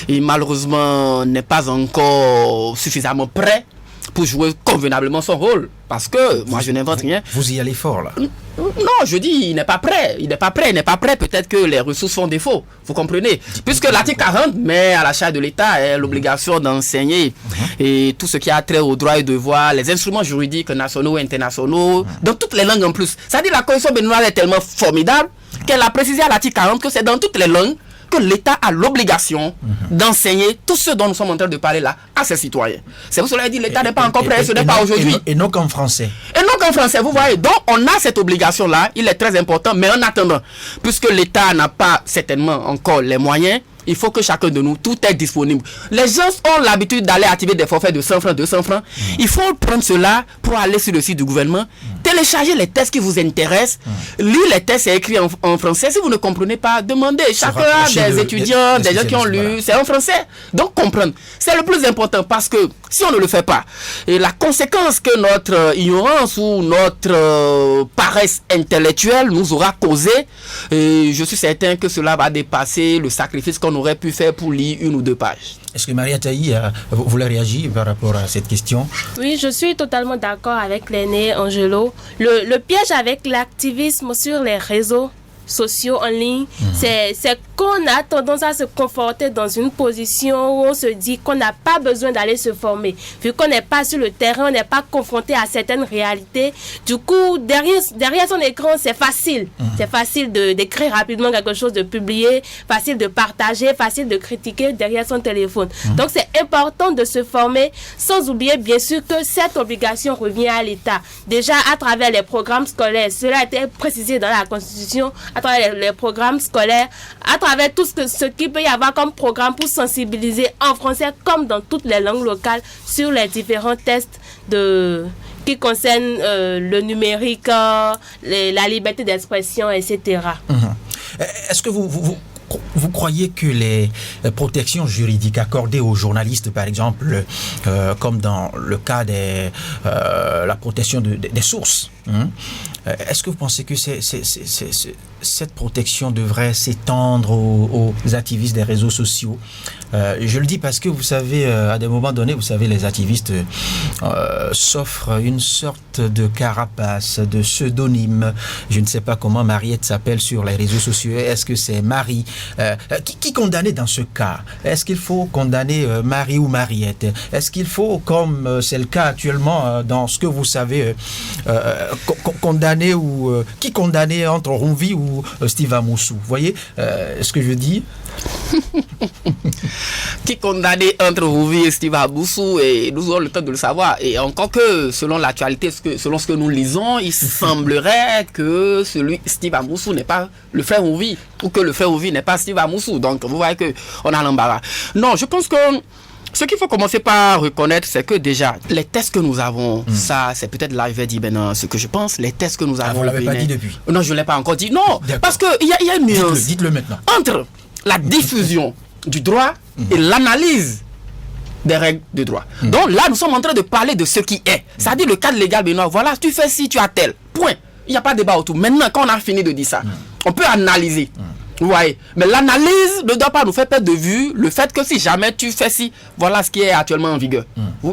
malheureusement, n'est pas encore suffisamment prêt pour jouer convenablement son rôle. Parce que moi, je n'invente rien. Vous y allez fort, là. Non, je dis, il n'est pas prêt. Il n'est pas prêt. Peut-être que les ressources font défaut. Vous comprenez? Puisque l'article 40 met à la charge de l'État l'obligation d'enseigner et tout ce qui a trait aux droits et devoirs, les instruments juridiques nationaux et internationaux, dans toutes les langues en plus. C'est-à-dire la Constitution béninoise est tellement formidable qu'elle a précisé à l'article 40 que c'est dans toutes les langues que l'État a l'obligation d'enseigner tout ce dont nous sommes en train de parler là à ses citoyens. C'est pour cela que je dis l'État n'est pas encore prêt, ce n'est pas aujourd'hui. Et non qu'en français. Et non qu'en français, vous voyez. Donc on a cette obligation-là, il est très important, mais en attendant, puisque l'État n'a pas certainement encore les moyens, il faut que chacun de nous, tout est disponible. Les gens ont l'habitude d'aller activer des forfaits de 100 francs, 200 francs. Il faut prendre cela pour aller sur le site du gouvernement, télécharger les textes qui vous intéressent, lire les textes, c'est écrit en français. Si vous ne comprenez pas, demandez. Chacun a des étudiants, des gens qui ont lu, c'est en français. Donc comprendre. C'est le plus important parce que si on ne le fait pas, et la conséquence que notre ignorance ou notre paresse intellectuelle nous aura causé, et je suis certain que cela va dépasser le sacrifice qu'on aurait pu faire pour lire 1 ou 2 pages. Est-ce que Maria Taï voulait réagir par rapport à cette question? Oui, je suis totalement d'accord avec l'aîné Angelo. Le piège avec l'activisme sur les réseaux sociaux en ligne, c'est qu'on a tendance à se conforter dans une position où on se dit qu'on n'a pas besoin d'aller se former. Vu qu'on n'est pas sur le terrain, on n'est pas confronté à certaines réalités. Du coup, derrière son écran, c'est facile. C'est facile d'écrire rapidement quelque chose, de publier, facile de partager, facile de critiquer derrière son téléphone. Donc, c'est important de se former, sans oublier bien sûr que cette obligation revient à l'État. Déjà, à travers les programmes scolaires, cela a été précisé dans la Constitution, à travers les programmes scolaires, à travers tout ce qu'il peut y avoir comme programme pour sensibiliser en français comme dans toutes les langues locales sur les différents tests qui concernent le numérique, la liberté d'expression, etc. Est-ce que vous croyez que les protections juridiques accordées aux journalistes, par exemple, comme dans le cas de la protection des sources, est-ce que vous pensez que cette protection devrait s'étendre aux activistes des réseaux sociaux? Je le dis parce que vous savez, à des moments donnés, vous savez, les activistes s'offrent une sorte de carapace, de pseudonyme. Je ne sais pas comment Mariette s'appelle sur les réseaux sociaux. Est-ce que c'est Marie? Qui condamner dans ce cas? Est-ce qu'il faut condamner Marie ou Mariette? Est-ce qu'il faut, comme c'est le cas actuellement dans ce que vous savez, condamner ou qui condamner entre Rumvi ou Steve Amoussou? Vous voyez ce que je dis? Qui condamné entre Rumvi et Steve Amoussou, et nous aurons le temps de le savoir. Et encore que, selon l'actualité, selon ce que nous lisons, il semblerait que Steve Amoussou n'est pas le frère Rumvi, ou que le frère Rumvi n'est pas Steve Amoussou. Donc, vous voyez qu'on a l'embarras. Non, je pense que ce qu'il faut commencer par reconnaître, c'est que déjà, les tests que nous avons, ça, c'est peut-être là, je vais dire maintenant ce que je pense, les tests que nous avons... vous ne l'avez pas dit depuis? Non, je ne l'ai pas encore dit. Non, parce qu'il y a une nuance. Dites-le maintenant. Entre la diffusion du droit et l'analyse des règles de droit. Donc là, nous sommes en train de parler de ce qui est. C'est-à-dire le cadre légal béninois. Voilà, tu fais ci, tu as tel. Point. Il n'y a pas de débat autour. Maintenant, quand on a fini de dire ça, on peut analyser. Vous voyez. Mais l'analyse ne doit pas nous faire perdre de vue le fait que si jamais tu fais ci, voilà ce qui est actuellement en vigueur.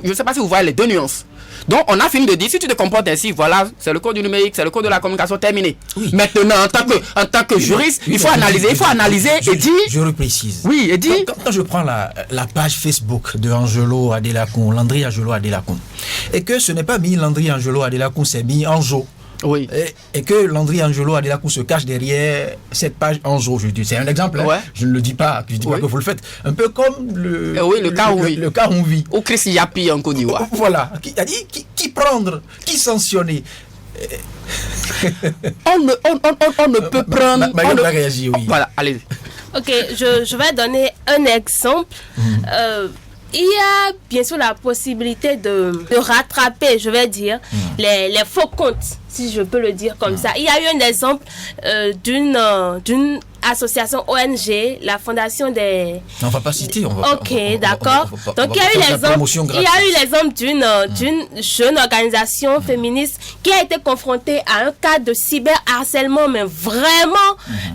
Je ne sais pas si vous voyez les deux nuances. Donc, on a fini de dire, si tu te comportes ainsi, voilà, c'est le code du numérique, c'est le code de la communication terminé. Oui. Maintenant, en tant que juriste, il faut analyser et dire... Je reprécise. Oui, et dire... Quand je prends la page Facebook de Angelo Adelakoun, Landry Angelo Adelakoun, et que ce n'est pas mis Landry Angelo Adelakoun, c'est mis Anjo. Oui. Et que Landry Angelo Adelakoun se cache derrière cette page Anjo. C'est un exemple, hein. Je ne le dis pas, je ne dis pas que vous le faites. Un peu comme le cas Rumvi. Ou Chris Yapi en Côte d'Ivoire. Voilà. Qui prendre, qui sanctionner. On ne peut prendre... On va réagir, oui. Voilà, allez-y. Ok, je vais donner un exemple. Il y a bien sûr la possibilité de rattraper, je vais dire, les faux comptes. si je peux le dire comme ça. Il y a eu un exemple d'une association ONG, la fondation des... On ne va pas citer. D'accord. Donc, il y a eu l'exemple d'une jeune organisation féministe qui a été confrontée à un cas de cyberharcèlement, mais vraiment,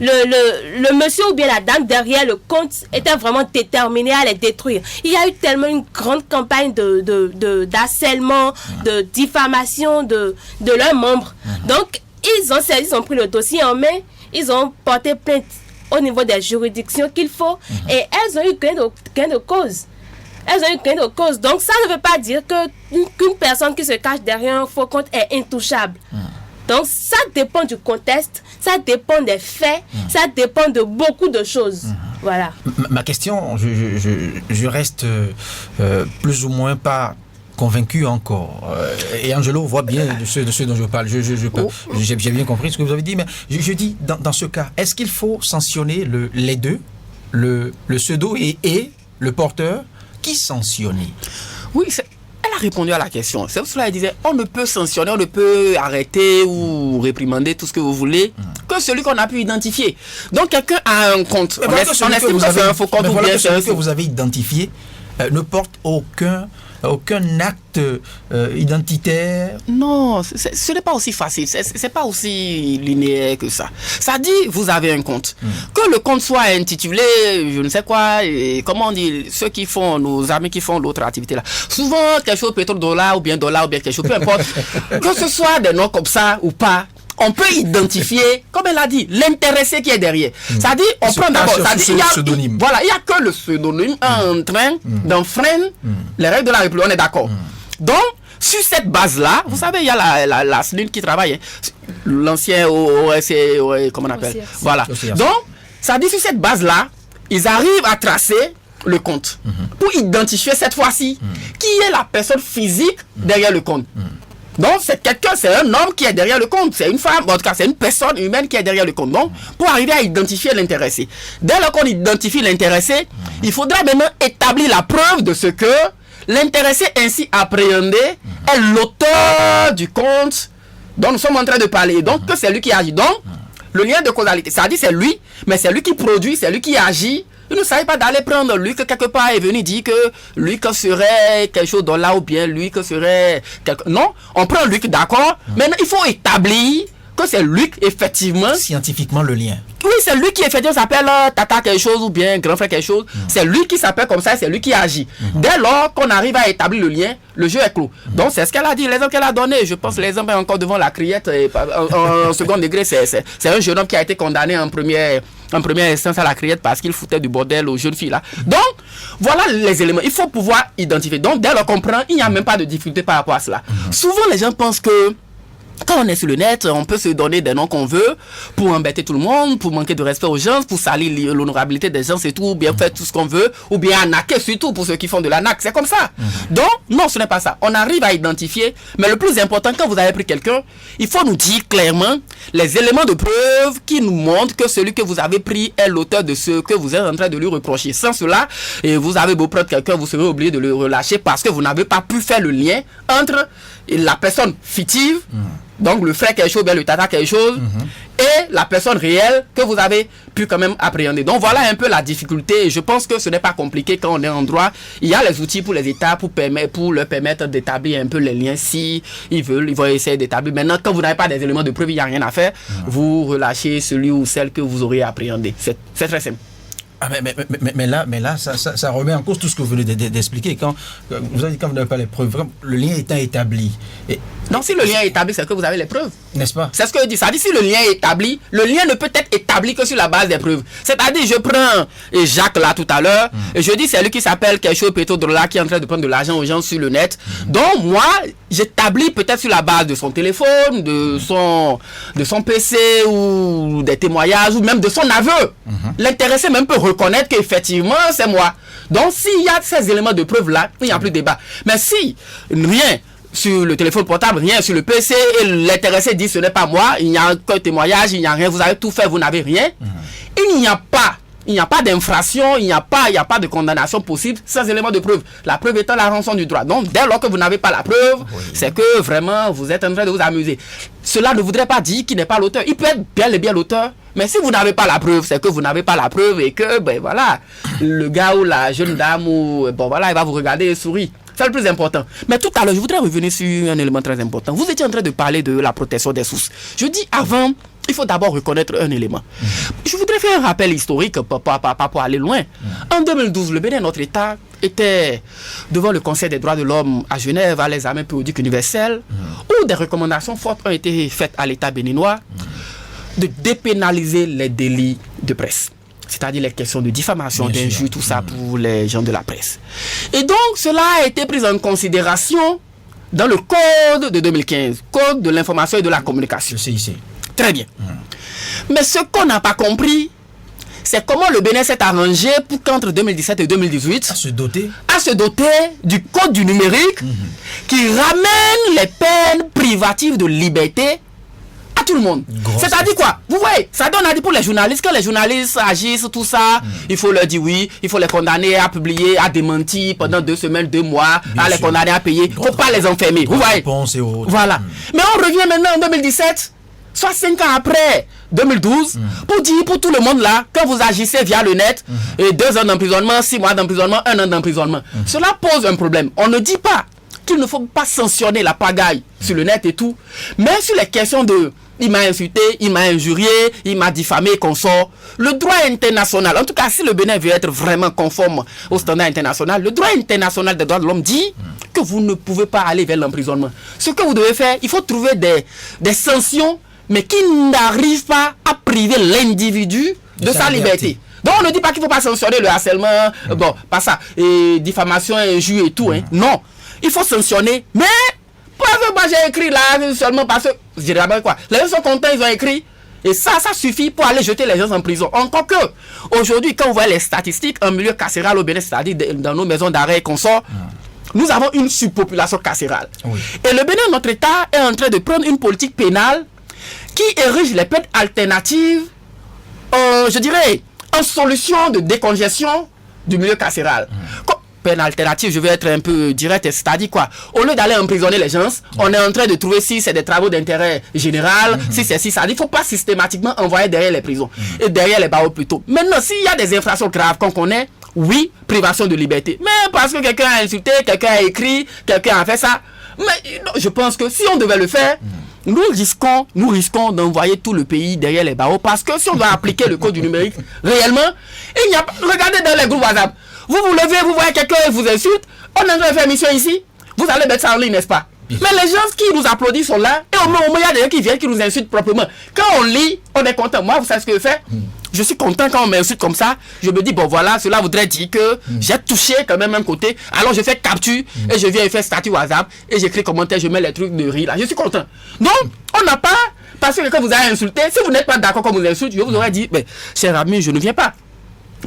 le monsieur ou bien la dame derrière le compte était vraiment déterminé à les détruire. Il y a eu tellement une grande campagne d'harcèlement, de diffamation de leurs membres. Donc, ils ont pris le dossier en main, ils ont porté plainte au niveau des juridictions qu'il faut et elles ont eu gain de cause. Elles ont eu gain de cause. Donc, ça ne veut pas dire qu'une personne qui se cache derrière un faux compte est intouchable. Donc, ça dépend du contexte, ça dépend des faits, ça dépend de beaucoup de choses. Voilà. Ma question, je reste plus ou moins pas convaincu encore. Et Angelo voit bien de ce dont je parle. J'ai bien compris ce que vous avez dit, mais je dis, dans ce cas, est-ce qu'il faut sanctionner les deux, le pseudo et le porteur? Qui sanctionner? Oui, elle a répondu à la question. C'est pour cela qu'elle disait, on ne peut sanctionner, on ne peut arrêter ou réprimander tout ce que vous voulez que celui qu'on a pu identifier. Donc, quelqu'un a un compte. On estime que c'est un faux compte ou bien celui que vous avez identifié ne porte aucun acte identitaire. Non, ce n'est pas aussi facile, c'est pas aussi linéaire que ça. Ça dit, vous avez un compte. Que le compte soit intitulé, je ne sais quoi, et comment on dit, ceux qui font, nos amis qui font l'autre activité là. Souvent, quelque chose, pétrodollar ou bien quelque chose, peu importe. Que ce soit des noms comme ça ou pas, on peut identifier, comme elle a dit, l'intéressé qui est derrière. Ça dit, on prend d'abord, ça dit, il y a que le pseudonyme en train d'enfreindre les règles de la République, on est d'accord. Donc, sur cette base-là, vous savez, il y a la SNUL qui travaille, l'ancien OSC, comment on appelle? Voilà. Donc, ça dit, sur cette base-là, ils arrivent à tracer le compte pour identifier cette fois-ci qui est la personne physique derrière le compte. Donc, c'est quelqu'un, c'est un homme qui est derrière le compte. C'est une femme, en tout cas, c'est une personne humaine qui est derrière le compte. Donc, pour arriver à identifier l'intéressé. Dès lors qu'on identifie l'intéressé, il faudra maintenant établir la preuve de ce que l'intéressé ainsi appréhendé est l'auteur du compte dont nous sommes en train de parler. Donc, que c'est lui qui agit. Donc, le lien de causalité, ça dit c'est lui, mais c'est lui qui produit, c'est lui qui agit. Il ne savait pas d'aller prendre lui que quelque part est venu dire que lui que serait quelque chose dans là ou bien lui que serait quelque... Non, on prend lui que d'accord. Maintenant, il faut établir que c'est lui effectivement... Scientifiquement le lien. Oui, c'est lui qui effectivement s'appelle Tata quelque chose ou bien grand frère quelque chose. C'est lui qui s'appelle comme ça, c'est lui qui agit. Dès lors qu'on arrive à établir le lien, le jeu est clos. Donc c'est ce qu'elle a dit, l'exemple qu'elle a donné. Je pense que l'exemple est encore devant la criette. En second degré, c'est un jeune homme qui a été condamné en première instance à la criette parce qu'il foutait du bordel aux jeunes filles là. Donc, voilà les éléments. Il faut pouvoir identifier. Donc, dès lors qu'on prend, il n'y a même pas de difficulté par rapport à cela. Souvent, les gens pensent que quand on est sur le net, on peut se donner des noms qu'on veut pour embêter tout le monde, pour manquer de respect aux gens, pour salir l'honorabilité des gens, c'est tout, ou bien faire tout ce qu'on veut, ou bien arnaquer surtout pour ceux qui font de l'arnaque. C'est comme ça. Donc, non, ce n'est pas ça. On arrive à identifier, mais le plus important, quand vous avez pris quelqu'un, il faut nous dire clairement les éléments de preuve qui nous montrent que celui que vous avez pris est l'auteur de ce que vous êtes en train de lui reprocher. Sans cela, et vous avez beau prendre quelqu'un, vous serez obligé de le relâcher parce que vous n'avez pas pu faire le lien entre la personne fictive, donc le frère quelque chose, bien le tata quelque chose, et la personne réelle que vous avez pu quand même appréhender. Donc voilà un peu la difficulté. Je pense que ce n'est pas compliqué quand on est en droit. Il y a les outils pour les États pour leur permettre d'établir un peu les liens si ils veulent. Ils vont essayer d'établir. Maintenant, quand vous n'avez pas des éléments de preuve, il n'y a rien à faire. Vous relâchez celui ou celle que vous aurez appréhendé. C'est très simple. Ah, mais là, ça remet en cause tout ce que vous venez d'expliquer. Quand vous avez dit, quand vous n'avez pas les preuves, le lien étant établi. Non, si le lien est établi, c'est que vous avez les preuves. N'est-ce pas? C'est ce que je dis. Ça dit, si le lien est établi, le lien ne peut être établi que sur la base des preuves. C'est-à-dire, je prends Jacques là tout à l'heure, et je dis, c'est lui qui s'appelle quelque chose, Petrodollar, qui est en train de prendre de l'argent aux gens sur le net. Donc, moi, j'établis peut-être sur la base de son téléphone, de son PC, ou des témoignages, ou même de son aveu. L'intéressé même peut reconnaître qu'effectivement, c'est moi. Donc, s'il y a ces éléments de preuve là, il n'y a plus de débat. Mais si rien sur le téléphone portable, rien sur le PC, et l'intéressé dit ce n'est pas moi, il n'y a aucun témoignage, il n'y a rien, vous avez tout fait, vous n'avez rien, il n'y a pas il n'y a pas d'infraction, il n'y a pas de condamnation possible sans élément de preuve. La preuve étant la rançon du droit. Donc, dès lors que vous n'avez pas la preuve, c'est que vraiment, vous êtes en train de vous amuser. Cela ne voudrait pas dire qu'il n'est pas l'auteur. Il peut être bien et bien l'auteur. Mais si vous n'avez pas la preuve, c'est que vous n'avez pas la preuve et que, ben voilà, le gars ou la jeune dame, il va vous regarder et sourire. C'est le plus important. Mais tout à l'heure, je voudrais revenir sur un élément très important. Vous étiez en train de parler de la protection des sources. Je dis avant, il faut d'abord reconnaître un élément. Je voudrais faire un rappel historique pas pour aller loin. En 2012, le Bénin, notre État, était devant le Conseil des droits de l'homme à Genève à l'examen périodique universel où des recommandations fortes ont été faites à l'État béninois de dépénaliser les délits de presse. C'est-à-dire les questions de diffamation, d'injures, tout ça pour les gens de la presse. Et donc, cela a été pris en considération dans le Code de 2015, Code de l'information et de la communication. Le CIC. Très bien. Mais ce qu'on n'a pas compris, c'est comment le Bénin s'est arrangé pour qu'entre 2017 et 2018, à se doter du Code du numérique qui ramène les peines privatives de liberté à tout le monde. C'est-à-dire quoi? Vous voyez, ça donne à dire pour les journalistes, quand les journalistes agissent, tout ça, il faut leur dire oui, il faut les condamner à publier, à démentir pendant 2 semaines, 2 mois, bien à les condamner à payer. Il ne faut pas les enfermer. Vous voyez? Voilà. Mais on revient maintenant en 2017, soit 5 ans après 2012, pour dire pour tout le monde là, quand vous agissez via le net, et 2 ans d'emprisonnement, 6 mois d'emprisonnement, 1 an d'emprisonnement. Cela pose un problème. On ne dit pas qu'il ne faut pas sanctionner la pagaille sur le net et tout, mais sur les questions de il m'a insulté, il m'a injurié, il m'a diffamé, consort. Le droit international, en tout cas si le Bénin veut être vraiment conforme au standard international, le droit international des droits de l'homme dit que vous ne pouvez pas aller vers l'emprisonnement. Ce que vous devez faire, il faut trouver des sanctions, mais qui n'arrivent pas à priver l'individu de sa liberté. Donc on ne dit pas qu'il ne faut pas sanctionner le harcèlement, bon, pas ça, et diffamation, injure et tout, hein. Non, il faut sanctionner, mais moi j'ai écrit là seulement parce que je dirais quoi, les gens sont contents, ils ont écrit et ça suffit pour aller jeter les gens en prison. Encore que aujourd'hui quand on voit les statistiques en milieu carcéral au Bénin, c'est-à-dire dans nos maisons d'arrêt et consorts, nous avons une surpopulation carcérale. Et le Bénin, notre État, est en train de prendre une politique pénale qui érige les peines alternatives, je dirais, en solution de décongestion du milieu carcéral. Peine alternative, je vais être un peu direct, c'est-à-dire quoi? Au lieu d'aller emprisonner les gens, on est en train de trouver si c'est des travaux d'intérêt général, si c'est si ça. Il ne faut pas systématiquement envoyer derrière les prisons et derrière les barreaux plutôt. Maintenant, s'il y a des infractions graves qu'on connaît, oui, privation de liberté. Mais parce que quelqu'un a insulté, quelqu'un a écrit, quelqu'un a fait ça. Mais je pense que si on devait le faire, nous risquons d'envoyer tout le pays derrière les barreaux parce que si on doit appliquer le code du numérique réellement, il n'y a pas. Regardez dans les groupes WhatsApp. Vous vous levez, vous voyez quelqu'un et vous insulte. On est en train de faire mission ici. Vous allez mettre ça en ligne, n'est-ce pas? Mais les gens qui nous applaudissent sont là. Et au moins, il y a des gens qui viennent, qui nous insultent proprement. Quand on lit, on est content. Moi, vous savez ce que je fais? Je suis content quand on m'insulte comme ça. Je me dis, bon voilà, cela voudrait dire que j'ai touché quand même un côté. Alors je fais capture et je viens et fais statut WhatsApp et j'écris commentaire, je mets les trucs de rire là. Je suis content. Donc, on n'a pas, parce que quelqu'un vous a insulté, si vous n'êtes pas d'accord qu'on vous insulte, je vous aurais dit, mais cher ami, je ne viens pas.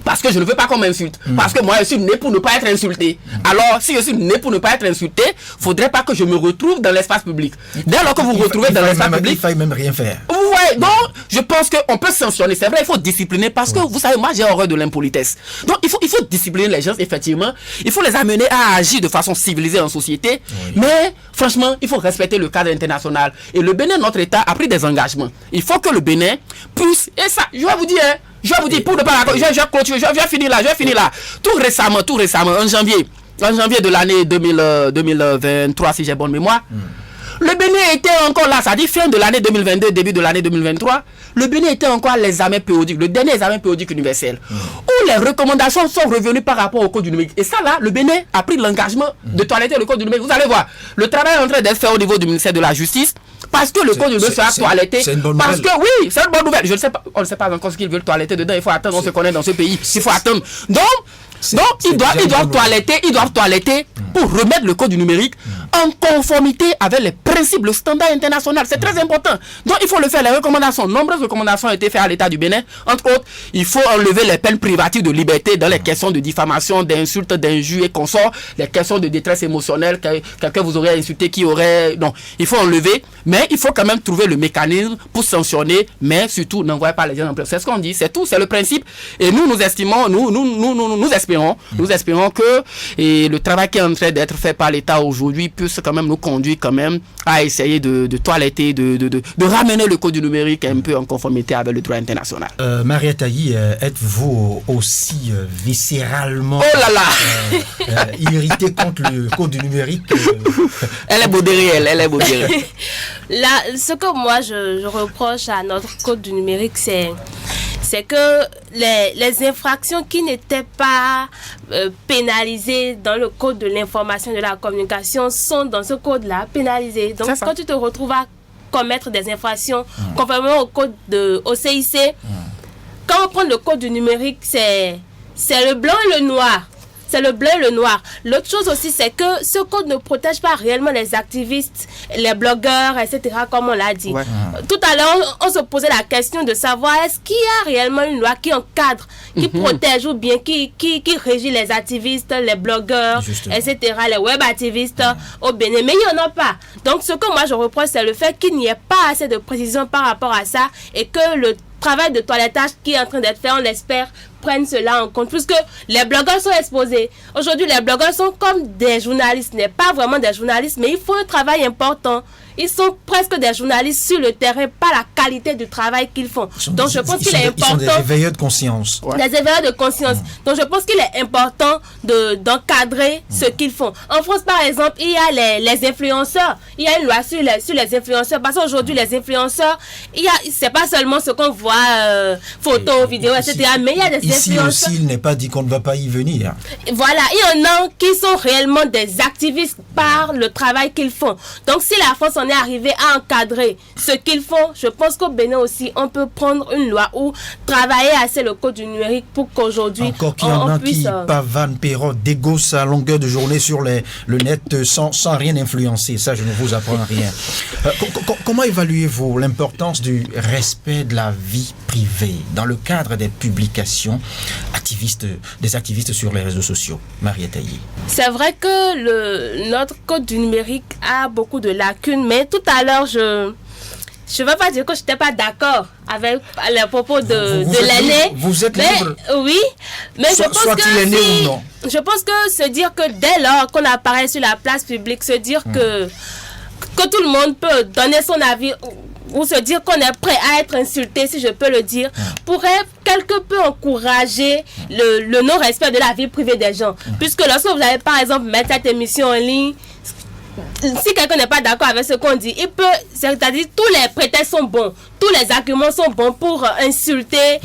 Parce que je ne veux pas qu'on m'insulte. Parce que moi, je suis né pour ne pas être insulté. Alors, si je suis né pour ne pas être insulté, il ne faudrait pas que je me retrouve dans l'espace public. Dès lors que vous vous retrouvez dans l'espace public, il faille même rien faire. Vous voyez, donc, je pense qu'on peut sanctionner. C'est vrai, il faut discipliner parce que, vous savez, moi, j'ai horreur de l'impolitesse. Donc, il faut discipliner les gens, effectivement. Il faut les amener à agir de façon civilisée en société. Mais, franchement, il faut respecter le cadre international. Et le Bénin, notre État, a pris des engagements. Il faut que le Bénin puisse, et ça, je vais vous dire, pour ne pas je vais finir là. Tout récemment, en janvier de l'année 2023, si j'ai bonne mémoire, le Bénin était encore là, ça dit fin de l'année 2022, début de l'année 2023, le Bénin était encore à l'examen périodique, le dernier examen périodique universel, où les recommandations sont revenues par rapport au code du numérique. Et ça là, le Bénin a pris l'engagement de toiletter le code du numérique. Vous allez voir, le travail est en train d'être fait au niveau du ministère de la Justice, parce que le code du numérique sera toiletté. Parce que oui, c'est une bonne nouvelle. Je ne sais pas, on ne sait pas encore ce qu'ils veulent toiletter dedans. Il faut attendre, on se connaît dans ce pays. Il faut attendre. Donc ils doivent toiletter pour remettre le code du numérique en conformité avec les principes, le standard international. C'est très important. Donc, il faut le faire. Les recommandations, nombreuses recommandations ont été faites à l'État du Bénin. Entre autres, il faut enlever les peines privatives de liberté dans les questions de diffamation, d'insultes, d'injures et consorts, les questions de détresse émotionnelle, quelqu'un vous aurait insulté qui aurait... Non, il faut enlever, mais il faut quand même trouver le mécanisme pour sanctionner, mais surtout, n'envoyez pas les gens en prison. C'est ce qu'on dit, c'est tout, c'est le principe. Et nous estimons, nous espérons que le travail qui est en train d'être fait par l'État aujourd'hui puisse quand même nous conduire quand même à essayer de toiletter, de ramener le code du numérique un peu en conformité avec le droit international. Maria Tailly, êtes-vous aussi viscéralement irritée contre le code du numérique Elle est modérée, elle est modérée. Là, ce que moi je reproche à notre code du numérique, c'est que les infractions qui n'étaient pas pénalisées dans le code de l'information et de la communication sont dans ce code-là pénalisées. Donc, quand tu te retrouves à commettre des infractions conformément au code au CIC, quand on prend le code du numérique, c'est le blanc et le noir. C'est le blanc et le noir. L'autre chose aussi, c'est que ce code ne protège pas réellement les activistes, les blogueurs, etc., comme on l'a dit. Ouais. Tout à l'heure, on se posait la question de savoir est-ce qu'il y a réellement une loi qui encadre, qui protège ou bien qui régit les activistes, les blogueurs, etc., les web activistes au Bénin. Mais il n'y en a pas. Donc, ce que moi je reproche, c'est le fait qu'il n'y ait pas assez de précision par rapport à ça et que le travail de toilettage qui est en train d'être fait, on l'espère, prennent cela en compte, puisque les blogueurs sont exposés. Aujourd'hui, les blogueurs sont comme des journalistes, ce n'est pas vraiment des journalistes, mais ils font un travail important. Ils sont presque des journalistes sur le terrain, pas la qualité du travail qu'ils font. Donc je pense qu'il est important... Ils sont des éveilleurs de conscience. Ouais. Des éveilleurs de conscience. Donc je pense qu'il est important d'encadrer ce qu'ils font. En France, par exemple, il y a les influenceurs. Il y a une loi sur les influenceurs. Parce qu'aujourd'hui, les influenceurs, c'est pas seulement ce qu'on voit, photos, vidéos, etc. Mais il y a des influenceurs... Ici aussi, il n'est pas dit qu'on ne va pas y venir. Voilà, il y en a qui sont réellement des activistes par le travail qu'ils font. Donc si la France on est arrivé à encadrer ce qu'ils font, je pense qu'au Bénin aussi, on peut prendre une loi ou travailler assez le code du numérique pour qu'aujourd'hui, encore qu'il y en a qui pavanent, pérotent, dégossent à longueur de journée sur le net sans rien influencer. Ça, je ne vous apprends rien. Comment évaluez-vous l'importance du respect de la vie privée dans le cadre des publications des activistes sur les réseaux sociaux? Maria Tailly. C'est vrai que notre code du numérique a beaucoup de lacunes, mais tout à l'heure, je ne veux pas dire que je n'étais pas d'accord avec les propos de l'aîné. Vous êtes libre. Oui, mais je pense que l'aîné ou non. Je pense que se dire que dès lors qu'on apparaît sur la place publique, se dire que tout le monde peut donner son avis ou se dire qu'on est prêt à être insulté, si je peux le dire, pourrait quelque peu encourager le non-respect de la vie privée des gens. Puisque lorsque vous allez par exemple mettre cette émission en ligne, si quelqu'un n'est pas d'accord avec ce qu'on dit, il peut, c'est-à-dire tous les prétextes sont bons, tous les arguments sont bons pour insulter,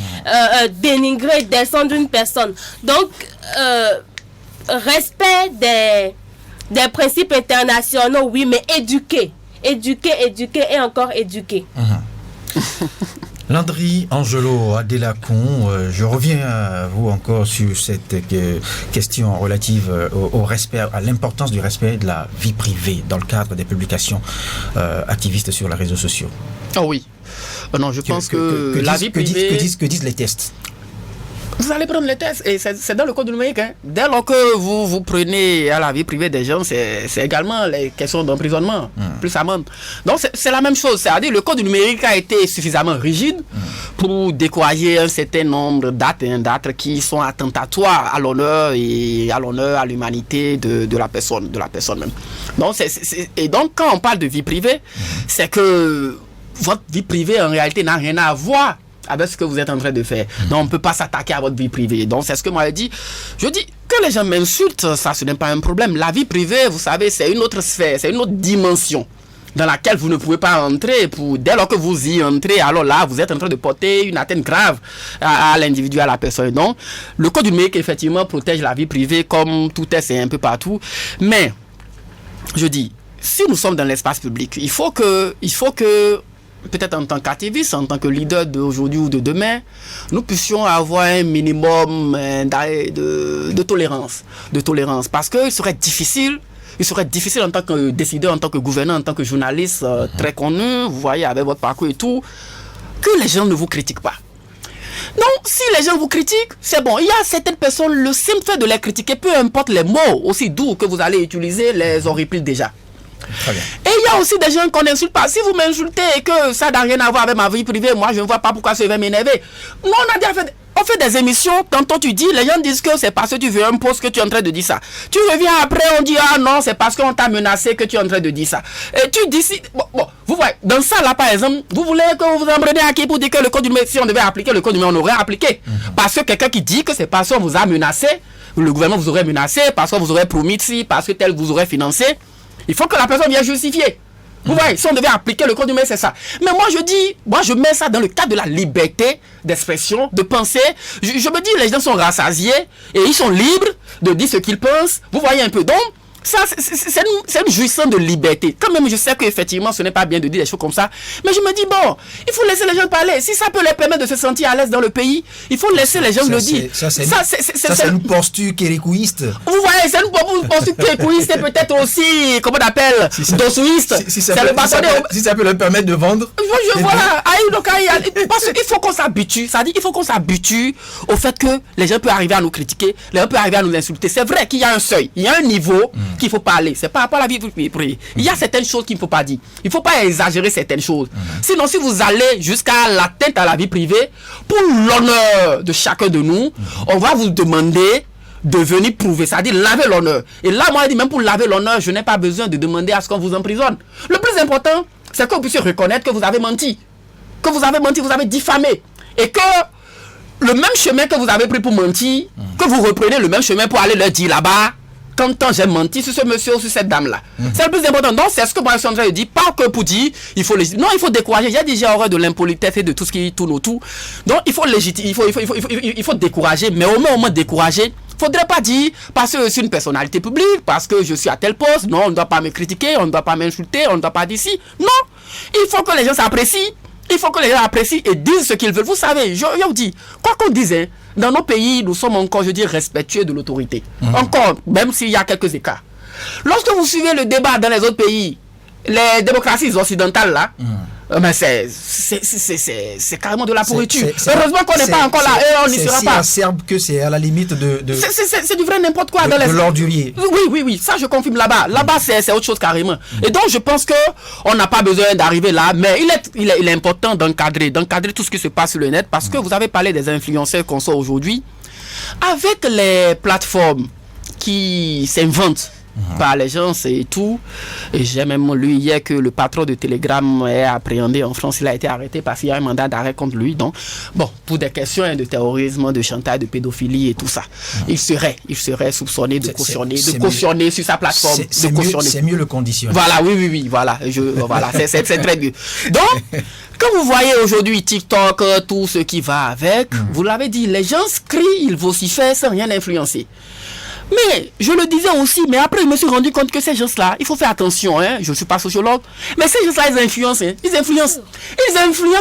dénigrer, descendre une personne. Donc, respect des principes internationaux, oui, mais éduquer et encore éduquer. Landry Angelo Adelacon, je reviens à vous encore sur cette question relative au respect, à l'importance du respect de la vie privée dans le cadre des publications activistes sur les réseaux sociaux. Ah oui. Non, je pense que la vie privée... Que disent les tests? Vous allez prendre les tests et c'est dans le code du numérique. Hein. Dès lors que vous prenez à la vie privée des gens, c'est également les questions d'emprisonnement, plus amende. Donc c'est la même chose. C'est-à-dire le code du numérique a été suffisamment rigide pour décourager un certain nombre d'actes qui sont attentatoires à l'honneur et à l'humanité de la personne même. Donc, et donc quand on parle de vie privée, c'est que votre vie privée en réalité n'a rien à voir avec ce que vous êtes en train de faire. Donc on ne peut pas s'attaquer à votre vie privée. Donc c'est ce que moi j'ai dit. Je dis que les gens m'insultent, ça ce n'est pas un problème. La vie privée, vous savez, c'est une autre sphère, c'est une autre dimension dans laquelle vous ne pouvez pas entrer. Dès lors que vous y entrez, alors là, vous êtes en train de porter une atteinte grave à l'individu, à la personne. Donc le code du numérique, effectivement, protège la vie privée comme tout est, c'est un peu partout. Mais, je dis, si nous sommes dans l'espace public, il faut que peut-être en tant qu'activiste, en tant que leader d'aujourd'hui ou de demain, nous puissions avoir un minimum de tolérance. Parce qu'il serait difficile il serait difficile en tant que décideur, en tant que gouverneur, en tant que journaliste très connu, vous voyez, avec votre parcours et tout, que les gens ne vous critiquent pas. Non, si les gens vous critiquent, c'est bon. Il y a certaines personnes, le simple fait de les critiquer, peu importe les mots aussi doux que vous allez utiliser, les horripiles déjà. Très bien. Et il y a aussi des gens qu'on n'insulte pas. Si vous m'insultez et que ça n'a rien à voir avec ma vie privée, moi je ne vois pas pourquoi ça va m'énerver. Nous, on fait des émissions, tantôt tu dis, les gens disent que c'est parce que tu veux un poste que tu es en train de dire ça. Tu reviens après, on dit, ah non, c'est parce qu'on t'a menacé que tu es en train de dire ça. Et tu dis, bon, vous voyez, dans ça là par exemple, vous voulez que vous vous en preniez à qui pour dire que le code du métier, si on devait appliquer le code du métier, on aurait appliqué. Parce que quelqu'un qui dit que c'est parce qu'on vous a menacé, le gouvernement vous aurait menacé, parce qu'on vous aurait promis si, parce que tel vous aurait financé, il faut que la personne vienne justifier. Vous voyez, si on devait appliquer le code du métier, c'est ça. Mais moi je mets ça dans le cadre de la liberté d'expression, de penser. Je me dis, les gens sont rassasiés et ils sont libres de dire ce qu'ils pensent. Vous voyez un peu. Donc, ça, c'est une jouissance de liberté. Quand même, je sais qu'effectivement, ce n'est pas bien de dire des choses comme ça. Mais je me dis, bon, il faut laisser les gens parler. Si ça peut les permettre de se sentir à l'aise dans le pays, il faut laisser les gens le dire. Ça, c'est une posture kérékouiste. Vous voyez, c'est une posture kérékouiste et peut-être aussi, comment on appelle, dosouiste. Si ça peut leur permettre de vendre. Voilà. Parce qu'il faut qu'on s'habitue. Ça dit qu'il faut qu'on s'habitue au fait que les gens peuvent arriver à nous critiquer, les gens peuvent arriver à nous insulter. C'est vrai qu'il y a un seuil, il y a un niveau qu'il ne faut pas aller. C'est par rapport à la vie privée. Il y a certaines choses qu'il ne faut pas dire. Il ne faut pas exagérer certaines choses. Sinon, si vous allez jusqu'à l'atteinte à la vie privée, pour l'honneur de chacun de nous, on va vous demander de venir prouver, c'est-à-dire laver l'honneur. Et là, moi, je dis, même pour laver l'honneur, je n'ai pas besoin de demander à ce qu'on vous emprisonne. Le plus important, c'est que vous puissiez reconnaître que vous avez menti. Que vous avez menti, vous avez diffamé. Et que le même chemin que vous avez pris pour mentir, que vous reprenez le même chemin pour aller leur dire là-bas, quand j'ai menti sur ce monsieur ou sur cette dame-là. C'est le plus important. Donc, c'est ce que moi, je suis en train de dire. Pas que pour dire, il faut légitimer. Non, il faut décourager. Il y a déjà horreur de l'impolitesse et de tout ce qui tourne autour. Donc, il faut légitimer. Il faut décourager. Mais au moins décourager. Faudrait pas dire parce que je suis une personnalité publique, parce que je suis à tel poste. Non, on ne doit pas me critiquer, on ne doit pas m'insulter, on ne doit pas dire si. Non. Il faut que les gens s'apprécient. Il faut que les gens apprécient et disent ce qu'ils veulent. Vous savez, je vous dis, quoi qu'on dise, dans nos pays, nous sommes encore, je dis, respectueux de l'autorité. Encore, même s'il y a quelques écarts. Lorsque vous suivez le débat dans les autres pays, les démocraties occidentales, là, mais c'est carrément de la pourriture. Heureusement qu'on n'est pas encore là et on n'y sera pas. C'est si acerbe que c'est à la limite de c'est du vrai n'importe quoi. De l'ordurier. Oui, ça je confirme là-bas. Là-bas, c'est autre chose carrément. Et donc, je pense qu'on n'a pas besoin d'arriver là, mais il est important d'encadrer tout ce qui se passe sur le net, parce que vous avez parlé des influenceurs qu'on sort aujourd'hui. Avec les plateformes qui s'inventent par les gens et tout. Et j'ai même lu hier que le patron de Telegram est appréhendé en France. Il a été arrêté parce qu'il y a un mandat d'arrêt contre lui. Donc, bon, pour des questions de terrorisme, de chantage, de pédophilie et tout ça. Il serait soupçonné de cautionner sur sa plateforme. C'est mieux le conditionner. Voilà, oui, voilà. Voilà, c'est très mieux. Donc, quand vous voyez aujourd'hui TikTok, tout ce qui va avec, vous l'avez dit, les gens crient, ils vocifèrent sans rien influencer. Mais je le disais aussi, mais après je me suis rendu compte que ces gens-là, il faut faire attention, je ne suis pas sociologue, mais ces gens-là, ils influencent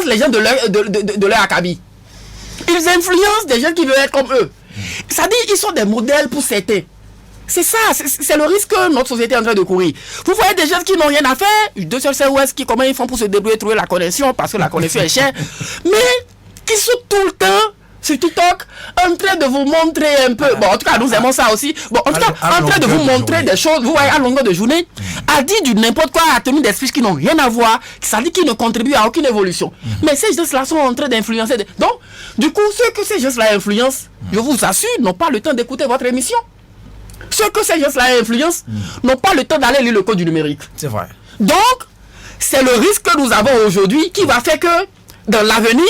les gens de leur acabit. Ils influencent des gens qui veulent être comme eux. C'est-à-dire, ils sont des modèles pour certains. C'est ça, c'est le risque que notre société est en train de courir. Vous voyez des gens qui n'ont rien à faire, de seuls comment ils font pour se débrouiller, trouver la connexion, parce que la connexion est chère, mais qui sont tout le temps sur TikTok en train de vous montrer un peu, bon en tout cas nous aimons ça aussi, bon en tout cas en train de vous montrer des choses, vous voyez, à longueur de journée, à dire du n'importe quoi, à tenir des speeches qui n'ont rien à voir, ça dit qu'ils ne contribuent à aucune évolution. Mais ces gens-là sont en train d'influencer. Donc, du coup, ceux que ces gens-là influencent, je vous assure, n'ont pas le temps d'écouter votre émission. Ceux que ces gens-là influencent n'ont pas le temps d'aller lire le code du numérique. C'est vrai. Donc, c'est le risque que nous avons aujourd'hui qui va faire que, dans l'avenir,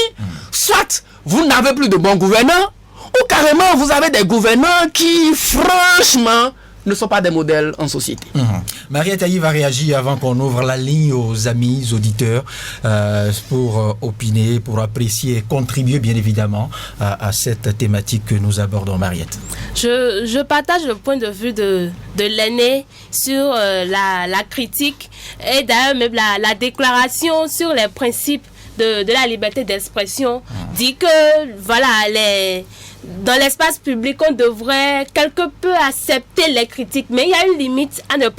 soit vous n'avez plus de bons gouvernants, ou carrément vous avez des gouvernants qui, franchement, ne sont pas des modèles en société. Mariette Aïe va réagir avant qu'on ouvre la ligne aux amis, auditeurs, pour opiner, pour apprécier et contribuer bien évidemment à cette thématique que nous abordons, Mariette. Je partage le point de vue de l'aîné sur la critique et d'ailleurs même la déclaration sur les principes de la liberté d'expression dit que voilà dans l'espace public, on devrait quelque peu accepter les critiques, mais il y a une limite à ne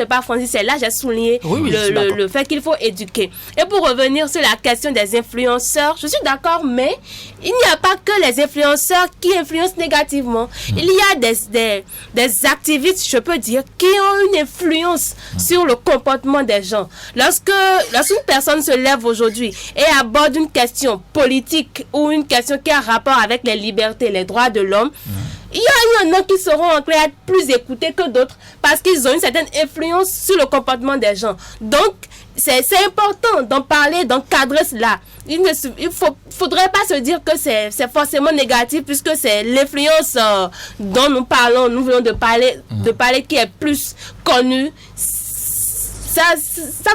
pas franchir. C'est là j'ai souligné le fait qu'il faut éduquer. Et pour revenir sur la question des influenceurs, je suis d'accord, mais il n'y a pas que les influenceurs qui influencent négativement. Il y a des activistes, je peux dire, qui ont une influence sur le comportement des gens. Lorsqu'une personne se lève aujourd'hui et aborde une question politique ou une question qui a rapport avec les libertés, les droits de l'homme, il y en a qui seront enclins à être plus écoutés que d'autres parce qu'ils ont une certaine influence sur le comportement des gens. Donc, c'est important d'en parler, d'encadrer cela. Il ne faudrait pas se dire que c'est forcément négatif puisque c'est l'influence dont nous venons de parler qui est plus connue. Ça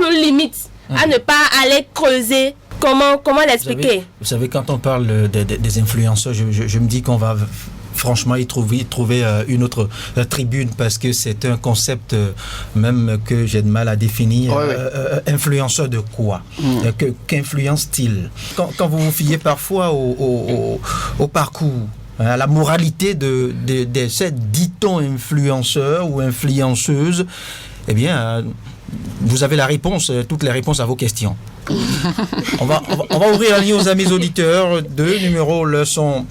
nous limite à ne pas aller creuser. Comment l'expliquer? Vous savez, quand on parle des influenceurs, je me dis qu'on va franchement y trouver une autre tribune parce que c'est un concept même que j'ai de mal à définir. Influenceur de quoi? Qu'influence-t-il? Quand vous vous fiez parfois au parcours, à la moralité de ces dit-on influenceurs ou influenceuses, eh bien, vous avez la réponse, toutes les réponses à vos questions. On va ouvrir la ligne aux amis auditeurs. Deux numéros le sont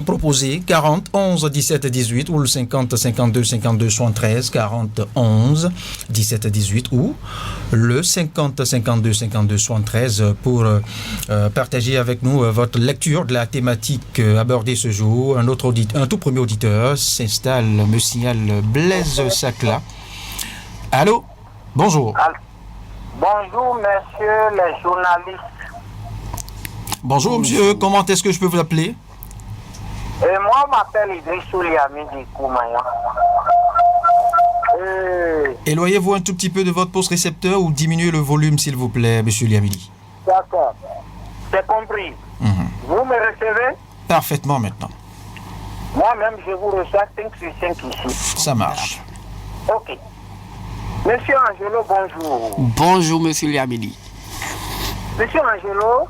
proposés, 40 11 17 18 ou le 50 52 52 73, 40 11 17 18 ou le 50 52 52 73 pour partager avec nous votre lecture de la thématique abordée ce jour. Un tout premier auditeur s'installe, me signale Blaise Sacla. Allô? Bonjour. Bonjour, messieurs les journalistes. Bonjour, monsieur. Comment est-ce que je peux vous appeler? Et moi, je m'appelle Idrissou Liamidi Koumayan. Éloignez-vous un tout petit peu de votre poste récepteur ou diminuez le volume, s'il vous plaît, monsieur Liamidi. D'accord. C'est compris. Vous me recevez? Parfaitement maintenant. Moi-même, je vous reçois 5 sur 5 ici. Ça marche. Ok. Monsieur Angelo, bonjour. Bonjour, monsieur Liamidi. Monsieur Angelo,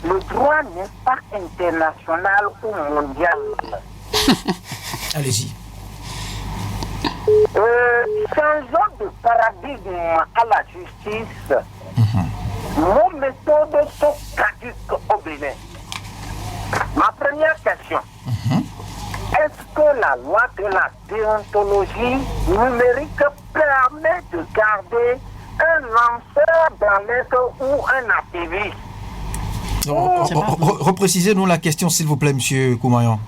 le droit n'est pas international ou mondial. Allez-y. Changeons de paradigme à la justice. Nos méthodes sont caduques au Bénin. Ma première question. Est-ce que la loi de la déontologie numérique permet de garder un lanceur d'alerte ou un activiste? Reprécisez-nous la question, s'il vous plaît, monsieur Koumayan.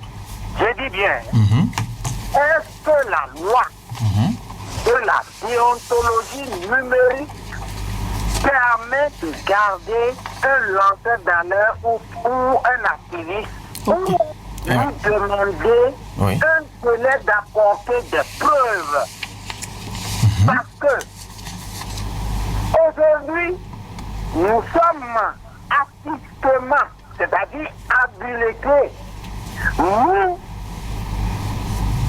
Je dis bien. Est-ce que la loi de la déontologie numérique permet de garder un lanceur d'alerte ou un activiste ou lui demander un délai d'apporter des preuves? Parce que aujourd'hui, nous sommes activement, c'est-à-dire habilités.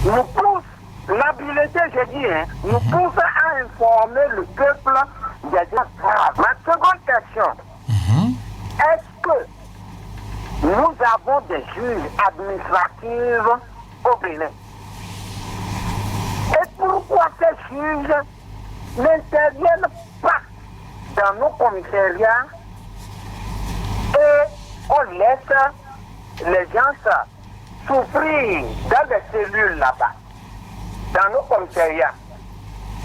Nous pousse, l'habileté, je dis, nous pousse à informer le peuple des gens graves. Ma seconde question, est-ce que nous avons des juges administratifs au Bénin? Et pourquoi ces juges n'interviennent pas dans nos commissariats et on laisse les gens souffrir dans des cellules là-bas, dans nos commissariats?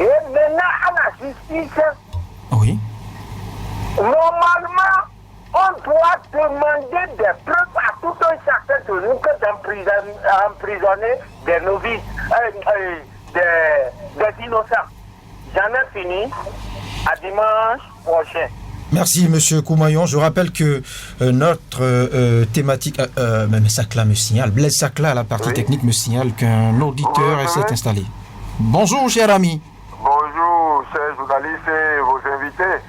Et maintenant, à la justice, normalement, on doit demander des preuves à tout un chacun de nous que d'emprisonner des novices, des innocents. J'en ai fini. À dimanche prochain. Merci, monsieur Koumayan. Je rappelle que notre thématique... même Sacla me signale, Blaise Sacla, à la partie technique, me signale qu'un auditeur s'est installé. Bonjour, cher ami. Bonjour, chers journalistes et vos invités.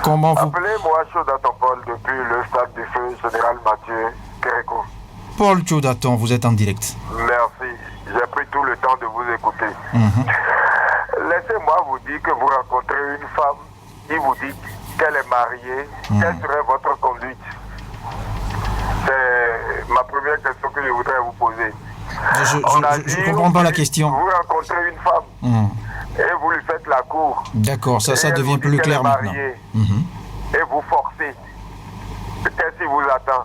Comment vous... Appelez-moi Chaudaton Paul depuis le stade du feu général Mathieu Kéréko. Paul Chaudaton, vous êtes en direct. Merci. J'ai pris tout le temps de vous écouter. Laissez-moi vous dire que vous rencontrez une femme qui vous dit qu'elle est mariée. Quelle serait votre conduite? C'est ma première question que je voudrais vous poser. Je ne comprends pas la question. Vous rencontrez une femme et vous lui faites la cour. D'accord, ça devient plus clair maintenant. Et vous forcez. Qu'est-ce qui vous attend?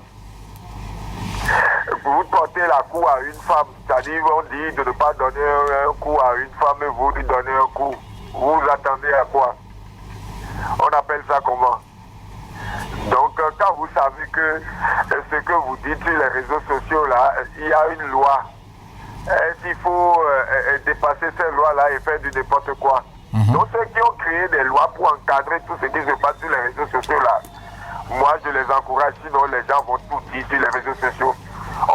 Vous portez la cour à une femme, c'est-à-dire on dit de ne pas donner un coup à une femme et vous lui donnez un coup. Vous attendez à quoi? On appelle ça comment? Donc quand vous savez que ce que vous dites sur les réseaux sociaux là, il y a une loi. Est-ce qu'il faut dépasser ces lois-là et faire du n'importe quoi? Donc ceux qui ont créé des lois pour encadrer tout ce qui se passe sur les réseaux sociaux là, moi je les encourage, sinon les gens vont tout dire sur les réseaux sociaux.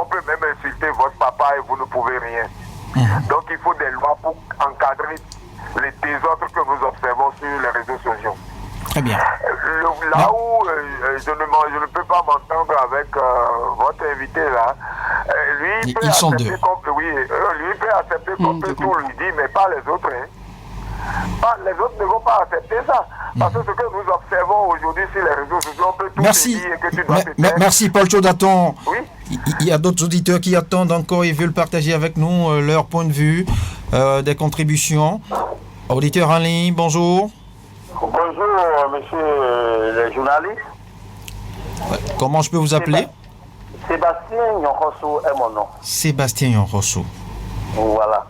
On peut même insulter votre papa et vous ne pouvez rien. Donc il faut des lois pour encadrer les désordres que nous observons sur les réseaux sociaux. Très bien. Là où je ne peux pas m'entendre avec votre invité là, lui peut accepter lui peut accepter qu'on peut tout lui dire, mais pas les autres. Les autres ne vont pas accepter ça. Parce que ce que nous observons aujourd'hui sur les réseaux sociaux, on peut tout dire et que tu dois te taire. Merci Paul Chaudaton. Oui. Il y a d'autres auditeurs qui attendent encore et veulent partager avec nous leur point de vue, des contributions. Auditeur en ligne, bonjour. Bonjour, monsieur le journaliste. Comment je peux vous appeler? Sébastien Yonrosso est mon nom. Sébastien Yonrosso. Voilà.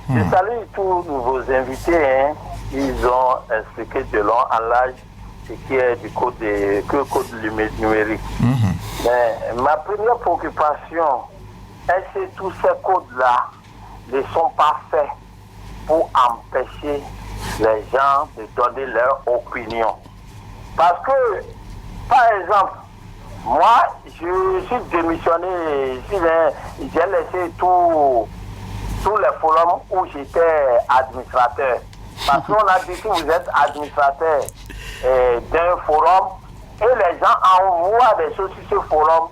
Je salue tous vos invités. Ils ont expliqué de long en large ce qui est du code numérique. Mais ma première préoccupation est que tous ces codes-là ne sont pas faits pour empêcher les gens de donner leur opinion. Parce que, par exemple, moi, je suis démissionné, j'ai laissé tous les forums où j'étais administrateur. Parce qu'on a dit que vous êtes administrateur d'un forum et les gens envoient des choses sur ce forum,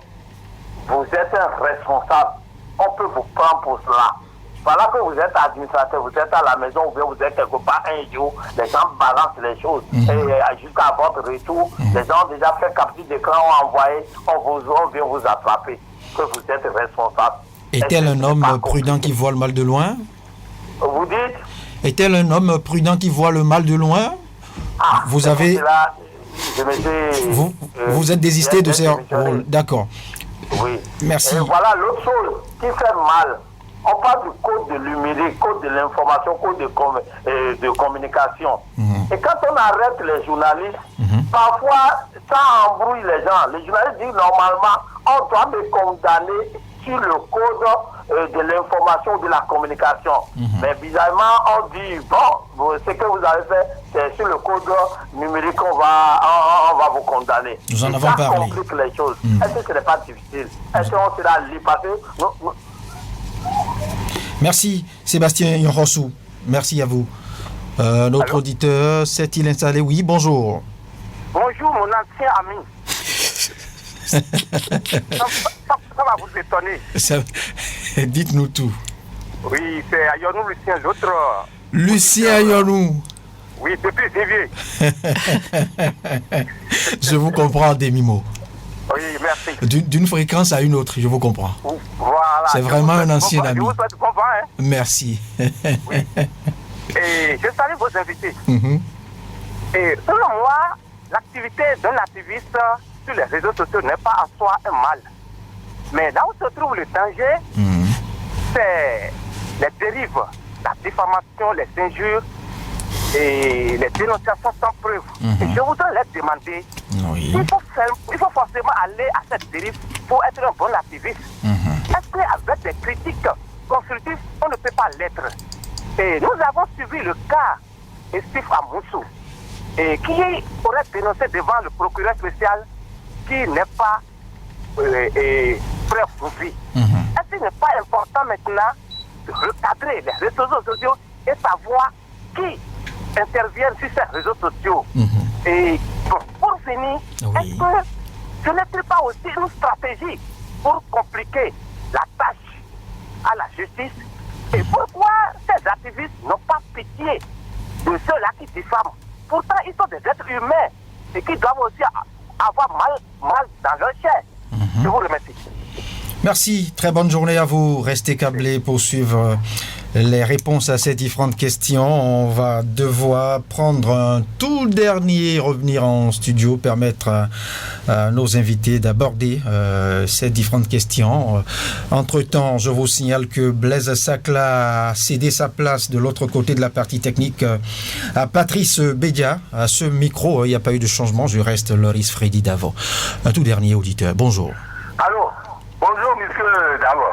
vous êtes un responsable. On peut vous prendre pour cela. Voilà que vous êtes administrateur, vous êtes à la maison ou bien vous êtes quelque part un jour, les gens balancent les choses. Et jusqu'à votre retour, les gens ont déjà fait capture d'écran, ont envoyé, on vient vous attraper, que vous êtes responsable. Est-elle un homme prudent qui voit le mal de loin? Vous dites? Est-elle un homme prudent qui voit le mal de loin? Vous avez... vous êtes désisté de ces rôles. D'accord. Oui. Merci. Et voilà l'autre chose qui fait mal. On parle du code de numérique, code de l'information, code de communication. Et quand on arrête les journalistes, parfois ça embrouille les gens. Les journalistes disent normalement, on doit me condamner sur le code de l'information, de la communication. Mais bizarrement, on dit, bon, ce que vous avez fait, c'est sur le code numérique qu'on va vous condamner. Nous en avons parlé. Ça complique les choses. Est-ce que ce n'est pas difficile? Est-ce qu'on se l'a lu passer? Merci Sébastien Yonrosso. Merci à vous. Notre auditeur s'est-il installé? Oui, bonjour. Bonjour mon ancien ami. ça va vous étonner. Dites-nous tout. Oui, c'est Ayonou Lucien, l'autre. Lucien Ayonou. Oui, depuis Xavier. Je vous comprends des mimots. Oui, merci. D'une fréquence à une autre, je vous comprends. Voilà. C'est vraiment un ancien ami. Je vous souhaite bon vent, hein. Merci. Oui. Et je salue vos invités. Et selon moi, l'activité d'un activiste sur les réseaux sociaux n'est pas en soi un mal. Mais là où se trouve le danger, c'est les dérives, la diffamation, les injures et les dénonciations sans preuve. Et je voudrais leur demander, il faut forcément aller à cette dérive pour être un bon activiste. Est-ce qu'avec des critiques constructives, on ne peut pas l'être? Et nous avons suivi le cas de Steve Amoussou, qui aurait dénoncé devant le procureur spécial qui n'est pas preuve prouvée. Est-ce qu'il n'est pas important maintenant de recadrer les réseaux sociaux et savoir qui intervient sur ces réseaux sociaux? Et pour finir, est-ce que ce n'est pas aussi une stratégie pour compliquer la tâche à la justice? Et pourquoi ces activistes n'ont pas pitié de ceux-là qui diffament? Pourtant, ils sont des êtres humains et qui doivent aussi avoir mal dans leur chair. Je vous remercie. Merci, très bonne journée à vous. Restez câblés pour suivre les réponses à ces différentes questions. On va devoir prendre un tout dernier, revenir en studio, permettre à nos invités d'aborder ces différentes questions. Entre-temps, je vous signale que Blaise Sacla a cédé sa place de l'autre côté de la partie technique à Patrice Bédia. À ce micro, il n'y a pas eu de changement. Je reste Loris Freddy Davo. Un tout dernier auditeur. Bonjour. Allô, bonjour monsieur Davo.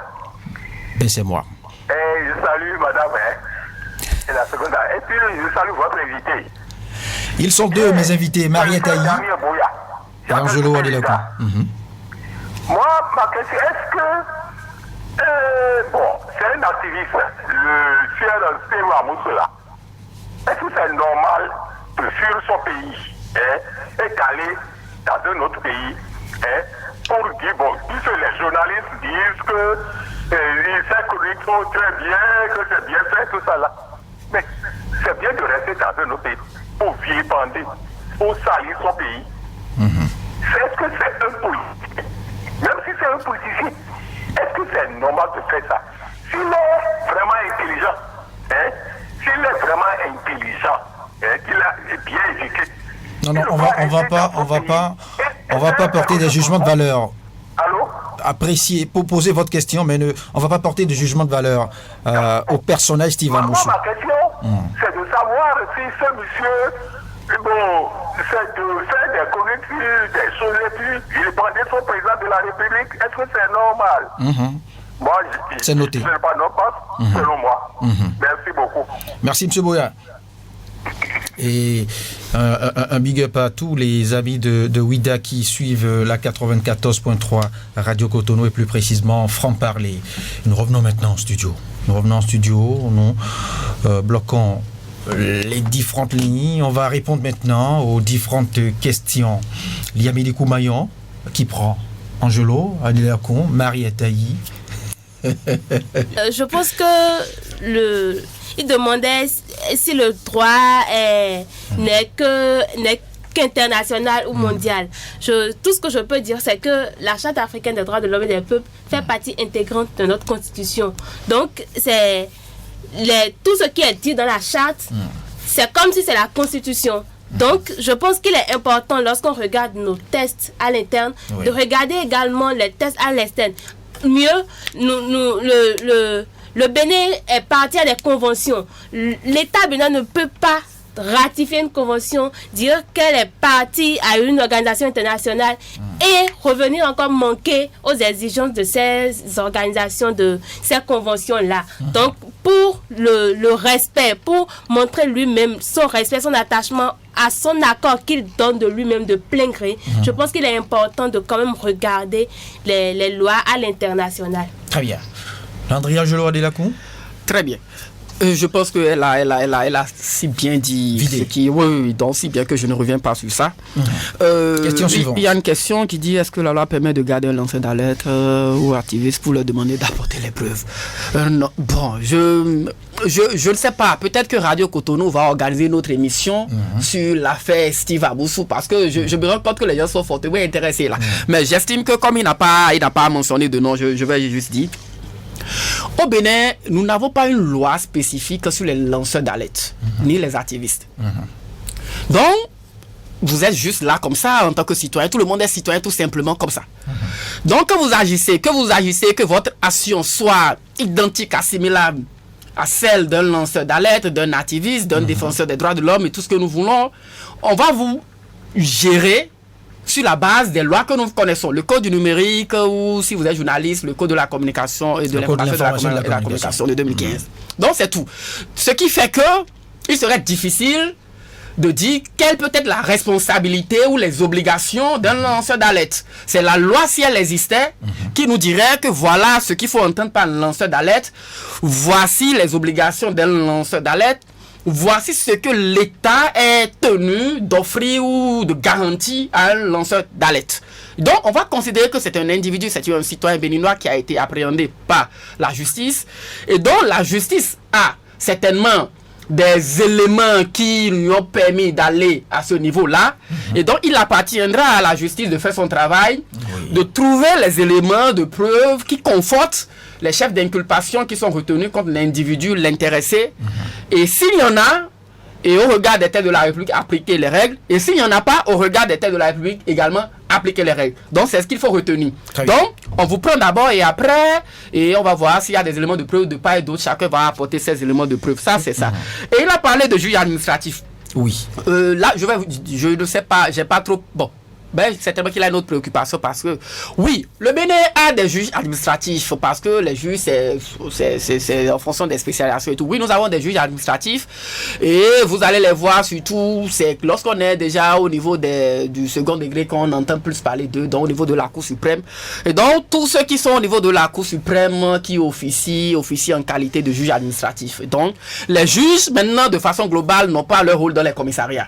Ben, c'est moi. Et je salue madame, et la seconde, et puis je salue votre invité. Ils sont deux, mes invités, Mariette Aïe et Angelo Adelakou. Moi, ma question, est-ce que, c'est un activiste, le cher Steve Amoussela. Est-ce que c'est normal de fuir son pays et qu'aller dans un autre pays pour dire, puisque les journalistes disent que ils savent que ils sont très bien, que c'est bien fait, tout ça là. Mais c'est bien de rester dans un autre pays pour vilipender, pour salir son pays. Est-ce que c'est un politique? Même si c'est un politicien, est-ce que c'est normal de faire ça? S'il est vraiment intelligent, qu'il est bien éduqué. Non, on va pas porter des jugements de valeur. Allô? Apprécier, poser votre question, mais on va pas porter de jugement de valeur au personnage Steve Amoussou. Ma question, c'est de savoir si ce monsieur, c'est de faire des connexions, des choses, et puis il prendrait son président de la République. Est-ce que c'est normal? Moi, c'est noté. Ce n'est pas normal, selon moi. Merci beaucoup. Merci, M. Boya. Et un big up à tous les amis de Ouida qui suivent la 94.3 Radio Cotonou et plus précisément Franc-Parler. Nous revenons maintenant en studio. Nous bloquons les différentes lignes. On va répondre maintenant aux différentes questions. Liamidi Koumayon qui prend Angelo, Adelakou, Mariette Aïe. Je pense que il demandait si le droit n'est qu'international ou mondial. Tout ce que je peux dire, c'est que la Charte africaine des droits de l'homme et des peuples fait partie intégrante de notre constitution. Donc, c'est tout ce qui est dit dans la Charte, c'est comme si c'est la constitution. Donc, je pense qu'il est important, lorsqu'on regarde nos tests à l'interne, de regarder également les tests à l'externe. Mieux, le Bénin est parti à des conventions. L'État bénin ne peut pas ratifier une convention, dire qu'elle est partie à une organisation internationale et revenir encore manquer aux exigences de ces organisations, de ces conventions-là. Donc, pour le respect, pour montrer lui-même son respect, son attachement à son accord qu'il donne de lui-même de plein gré, je pense qu'il est important de quand même regarder les lois à l'international. Très bien. Landry Angelo Adelakou. Très bien. Je pense qu'elle a si bien dit donc si bien que je ne reviens pas sur ça. Question suivante. Il y a une question qui dit: est-ce que la loi permet de garder un lanceur d'alerte ou activiste pour leur demander d'apporter les preuves? Non, bon, je ne sais pas. Peut-être que Radio Cotonou va organiser une autre émission sur l'affaire Steve Amoussou, parce que je me rends compte que les gens sont fortement intéressés là. Mais j'estime que comme il n'a pas mentionné de nom, je vais juste dire. Au Bénin, nous n'avons pas une loi spécifique sur les lanceurs d'alerte, ni les activistes. Donc, vous êtes juste là comme ça en tant que citoyen. Tout le monde est citoyen tout simplement comme ça. Donc, que vous agissez, que votre action soit identique, assimilable à celle d'un lanceur d'alerte, d'un activiste, d'un défenseur des droits de l'homme et tout ce que nous voulons, on va vous gérer sur la base des lois que nous connaissons, le code du numérique, ou si vous êtes journaliste, le code de la communication et de l'information et de la communication de 2015. Donc c'est tout. Ce qui fait que il serait difficile de dire quelle peut être la responsabilité ou les obligations d'un lanceur d'alerte. C'est la loi, si elle existait, qui nous dirait que voilà ce qu'il faut entendre par un lanceur d'alerte, voici les obligations d'un lanceur d'alerte, voici ce que l'État est tenu d'offrir ou de garantir à un lanceur d'alerte. Donc, on va considérer que c'est un individu, c'est un citoyen béninois qui a été appréhendé par la justice et dont la justice a certainement des éléments qui lui ont permis d'aller à ce niveau-là. Et donc, il appartiendra à la justice de faire son travail de trouver les éléments de preuve qui confortent les chefs d'inculpation qui sont retenus contre l'individu, l'intéressé. Et s'il y en a, et au regard des textes de la République, appliquer les règles. Et s'il n'y en a pas, au regard des textes de la République, également, appliquer les règles. Donc, c'est ce qu'il faut retenir. Donc, on vous prend d'abord et après, et on va voir s'il y a des éléments de preuve de part et d'autre. Chacun va apporter ses éléments de preuve. Ça, c'est ça. Et il a parlé de juge administratif. Oui. Là, je ne sais pas, j'ai pas trop... Bon. Ben, certainement qu'il a une autre préoccupation parce que, oui, le Bénin a des juges administratifs parce que les juges, c'est en fonction des spécialisations et tout. Oui, nous avons des juges administratifs et vous allez les voir surtout, c'est lorsqu'on est déjà au niveau du second degré qu'on entend plus parler d'eux, donc au niveau de la Cour suprême. Et donc, tous ceux qui sont au niveau de la Cour suprême qui officient en qualité de juges administratifs. Et donc, les juges, maintenant, de façon globale, n'ont pas leur rôle dans les commissariats.